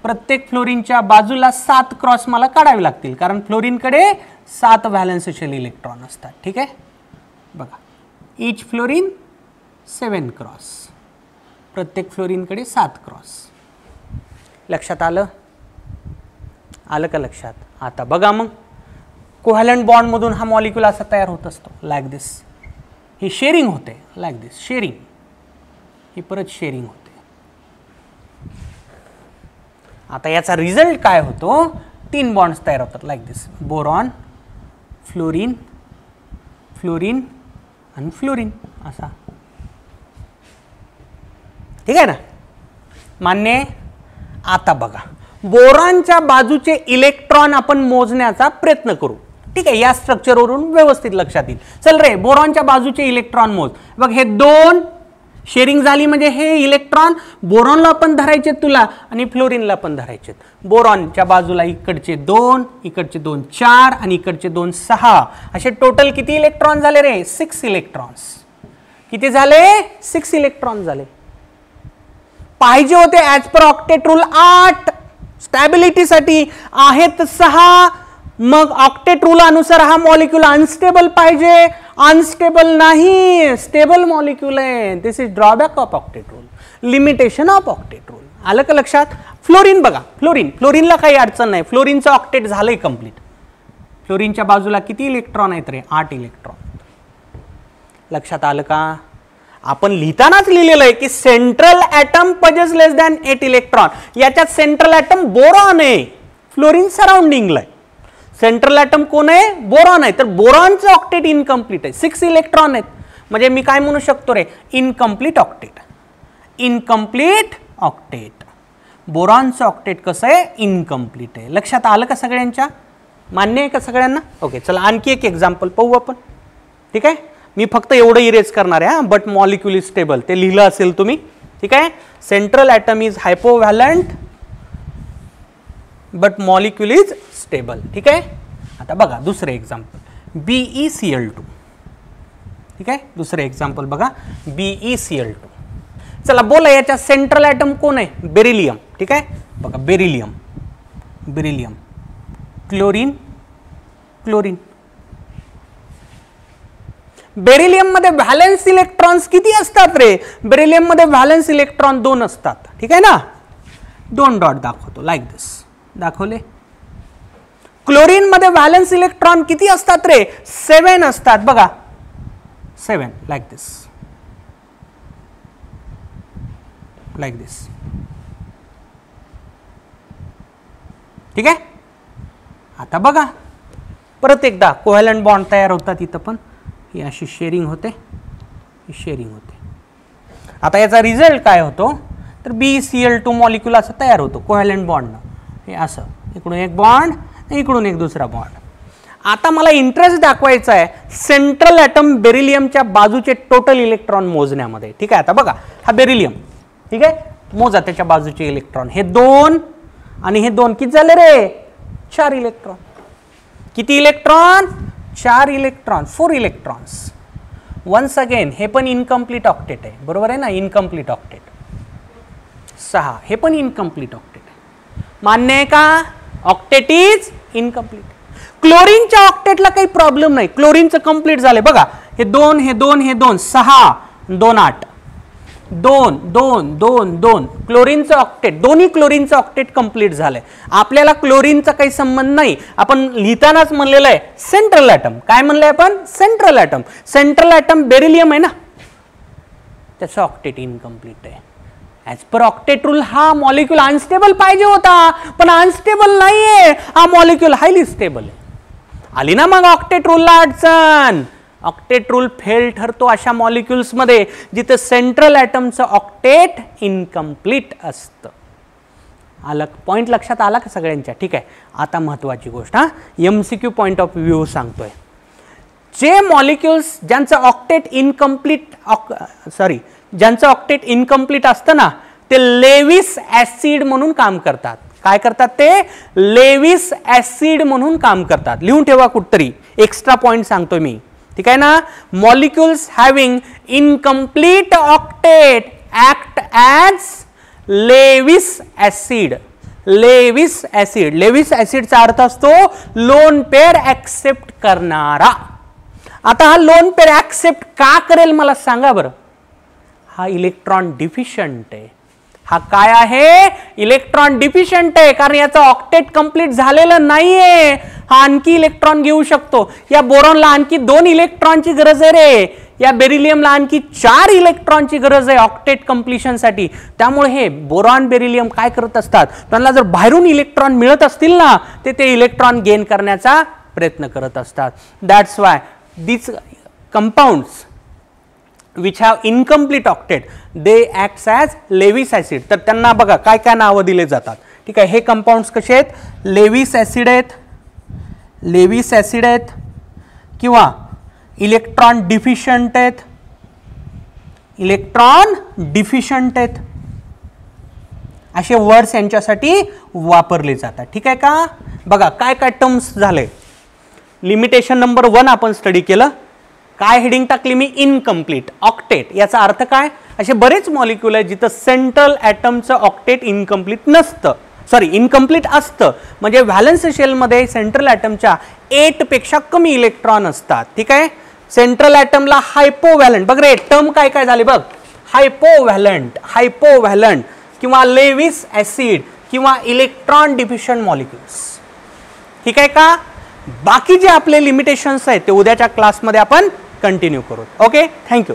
प्रत्येक फ्लोरीनच्या बाजूला 7 क्रॉस मला काढावे लागतील कारण फ्लोरीनकडे 7 व्हॅलन्स शेल इलेक्ट्रॉन असतात. ठीक आहे. बघा इच फ्लोरीन 7 क्रॉस. प्रत्येक फ्लोरीनकडे 7 क्रॉस. लक्षात आलं? आलं का लक्षात? आता बघा मग कोव्हॅलंट बॉन्डमधून हा मॉलिक्यूल असा तयार होत असतो. लाईक दिस. ही शेअरिंग होते. लाईक दिस शेअरिंग. ही परत शेअरिंग होते. आता याचा रिझल्ट काय होतो? 3 बॉन्ड्स तयार होतात. लाईक दिस. बोरॉन फ्लोरीन फ्लोरीन आणि फ्लोरीन असा. ठीक आहे ना. मान्य? आता बघा बोरॉनच्या बाजूचे इलेक्ट्रॉन आपण मोजण्याचा प्रयत्न करू. ठीक आहे. या स्ट्रक्चरवरून व्यवस्थित लक्षात येईल. चल रे बोरॉनच्या बाजूचे इलेक्ट्रॉन मोज. बघ हे 2 शेअरिंग झाली म्हणजे हे इलेक्ट्रॉन बोरॉनला पण धरायचे तुला आणि फ्लोरीनला पण धरायचे. बोरॉनच्या बाजूला इकडचे 2, इकडचे 2 4 आणि इकडचे 2 6 असे टोटल किती इलेक्ट्रॉन झाले रे? 6 इलेक्ट्रॉन्स. किती झाले? 6 इलेक्ट्रॉन झाले. पाहिजे होते ॲज पर ऑक्टेट रूल 8. स्टॅबिलिटीसाठी आहेत 6. मग ऑक्टेट रूल अनुसार हा मॉलिक्यूल अनस्टेबल पाहिजे. अनस्टेबल नाही, स्टेबल मॉलिक्यूल आहे. This is drawback of octet rule, limitation of octet rule. आलं का लक्षात? फ्लोरीन बघा. फ्लोरीनला काही अडचण नाही. फ्लोरीनचं ऑक्टेट झालंय कंप्लीट. फ्लोरीनच्या बाजूला किती इलेक्ट्रॉन आहेत रे? 8 इलेक्ट्रॉन. लक्षात आलं का? आपण लिहितानाच लिहिलेलं आहे की central atom possesses less than 8 electron. याच्यात सेंट्रल ॲटम बोरॉन आहे, फ्लोरीन सराउंडिंगला आहे. सेंट्रल ॲटम कोण आहे? बोरॉन आहे. तर बोरॉनचं ऑक्टेट इनकम्प्लीट आहे. 6 इलेक्ट्रॉन आहेत. म्हणजे मी काय म्हणू शकतो रे? Incomplete octet. Incomplete octet. बोरॉनचं ऑक्टेट कसं आहे? इनकम्प्लीट आहे. लक्षात आलं का सगळ्यांच्या? मान्य आहे का सगळ्यांना? ओके. चला आणखी एक एक्झाम्पल पाहू आपण. ठीक आहे. मी फक्त एवढं इरेज करणार आहे. बट मॉलिक्यूल इज स्टेबल ते लिहिलं असेल तुम्ही. ठीक आहे. Central atom is hypovalent but molecule is stable. ठीक आहे. आता बघा दुसरं एक्झाम्पल BeCl2. ठीक आहे. दुसरं एक्झाम्पल बघा BeCl2. चला बोला याच्या सेंट्रल ॲटम कोण आहे? बेरिलियम. ठीक आहे. बघा beryllium beryllium chlorine chlorine. Beryllium मध्ये व्हॅलन्स इलेक्ट्रॉन्स किती असतात रे? बेरिलियम मध्ये व्हॅलन्स इलेक्ट्रॉन 2 असतात. ठीक आहे ना. 2 डॉट दाखवतो. लाईक दिस. दाखवले. क्लोरीन मध्ये व्हॅलन्स इलेक्ट्रॉन किती असतात रे? 7 असतात. बघा 7. लाईक दिस. लाईक दिस. ठीक आहे. आता बघा परत एकदा कोव्हॅलंट बॉन्ड तयार होतात. इथं पण ही अशी शेअरिंग होते, ही शेअरिंग होते. आता याचा रिझल्ट काय होतो? तर BeCl2 मॉलिक्यूल असं तयार होतो कोव्हॅलंट बॉन्डनं. हे असं इकडून एक बॉन्ड, इकडून एक दुसरा बॉन्ड. आता मला इंटरेस्ट दाखवायचा आहे सेंट्रल ॲटम बेरिलियमच्या बाजूचे टोटल इलेक्ट्रॉन मोजण्यामध्ये. ठीक आहे. आता बघा हा बेरिलियम. ठीक आहे. मोजा त्याच्या बाजूचे इलेक्ट्रॉन. हे 2 आणि हे 2 किती झाले रे? 4 इलेक्ट्रॉन. किती electron? 4 electron, 4 electrons. Once again हे पण इनकम्प्लीट ऑक्टेट आहे, बरोबर आहे ना, इनकम्प्लीट ऑक्टेट. 6 हे पण इनकम्प्लीट ऑक्टेट आहे, मान्य आहे का? Octet is incomplete. क्लोरीनच्या ऑक्टेटला काही प्रॉब्लेम नाही, क्लोरीनचं कंप्लीट झालंय बघा, हे 2 हे 2 हे 2 6 2 8 2 2 2 2 क्लोरीनचं ऑक्टेट, दोन्ही क्लोरीनचं ऑक्टेट कंप्लीट झालंय. आपल्याला क्लोरीनचा काही संबंध नाही, आपण लिहितानाच म्हणलेलं आहे सेंट्रल ॲटम. काय म्हणलंय आपण? Central atom. Central atom beryllium आहे ना, त्याचं ऑक्टेट इनकम्प्लीट आहे. ॲज पर ऑक्टेट रूल हा मॉलिक्यूल अनस्टेबल पाहिजे होता, पण अनस्टेबल नाहीये, हा मॉलिक्यूल हायली स्टेबल आहे. आली ना मग ऑक्टेट रूलला अडचण. ऑक्टेट रूल फेल ठरतो अशा मॉलिक्युल्स मध्ये जिथे सेंट्रल ॲटमचं ऑक्टेट इनकम्प्लीट असतं. आलं पॉइंट लक्षात आला का सगळ्यांच्या? ठीक आहे. आता महत्वाची गोष्ट, हा MCQ पॉइंट ऑफ व्ह्यू सांगतोय. जे मॉलिक्युल्स ज्यांचं ऑक्टेट इनकम्प्लीट असतं ना, ते लेविस ऍसिड म्हणून काम करतात. काय करतात ते? लेविस ऍसिड म्हणून काम करतात. लिहून ठेवा कुठतरी, एक्स्ट्रा पॉइंट सांगतोय मी, ठीक आहे ना. Molecules having incomplete octet act as Lewis acid. Lewis acid, Lewis ऍसिडचा अर्थ असतो लोन पेअर ऍक्सेप्ट करणारा. आता हा लोन पेअर ऍक्सेप्ट का करेल मला सांगा बरं? हा इलेक्ट्रॉन डिफिशियंट आहे. हा काय आहे? इलेक्ट्रॉन डिफिशियंट आहे, कारण याचा ऑक्टेट कंप्लीट झालेलं नाहीये. हा आणखी इलेक्ट्रॉन घेऊ शकतो. या बोरॉनला आणखी 2 इलेक्ट्रॉनची गरज आहे रे, या बेरिलियमला आणखी 4 इलेक्ट्रॉनची गरज आहे ऑक्टेट कंप्लीशनसाठी. त्यामुळे हे बोरॉन बेरिलियम काय करत असतात, त्यांना जर बाहेरून इलेक्ट्रॉन मिळत असतील ना, ते इलेक्ट्रॉन गेन करण्याचा प्रयत्न करत असतात. That's why these compounds which have incomplete octet they acts as Lewis acid. तर त्यांना बघा काय काय नावं दिले जातात. ठीक आहे, हे कंपाऊंड्स कसे आहेत? लेविस ऍसिड आहेत, लेविस ऍसिड आहेत, किंवा इलेक्ट्रॉन डिफिशियंट आहेत, इलेक्ट्रॉन डिफिशियंट आहेत, असे वर्ड्स यांच्यासाठी वापरले जातात. ठीक आहे का? बघा काय काय टर्म्स झाले. लिमिटेशन नंबर 1 आपण स्टडी केलं. काय हेडिंग टाकली मी? Incomplete octet. याचा अर्थ काय? असे बरेच मॉलिक्यूल आहेत जिथं सेंट्रल ॲटमचं ऑक्टेट इनकम्प्लीट नसतं, इनकम्प्लीट असतं. म्हणजे व्हॅलन्स शेलमध्ये सेंट्रल ॲटमच्या 8 पेक्षा कमी इलेक्ट्रॉन असतात. ठीक आहे. सेंट्रल ॲटमला हायपोव्हॅलंट, बघ रे टर्म काय काय झाले बघ, हायपोव्हॅलंट, हायपोव्हॅलंट किंवा लेविस ॲसिड किंवा इलेक्ट्रॉन डिफिशियंट मॉलिक्युल्स. ठीक आहे का? बाकी जे आपले लिमिटेशन्स आहेत ते उद्याच्या क्लासमध्ये आपण कंटिन्यू करू. Okay, thank you.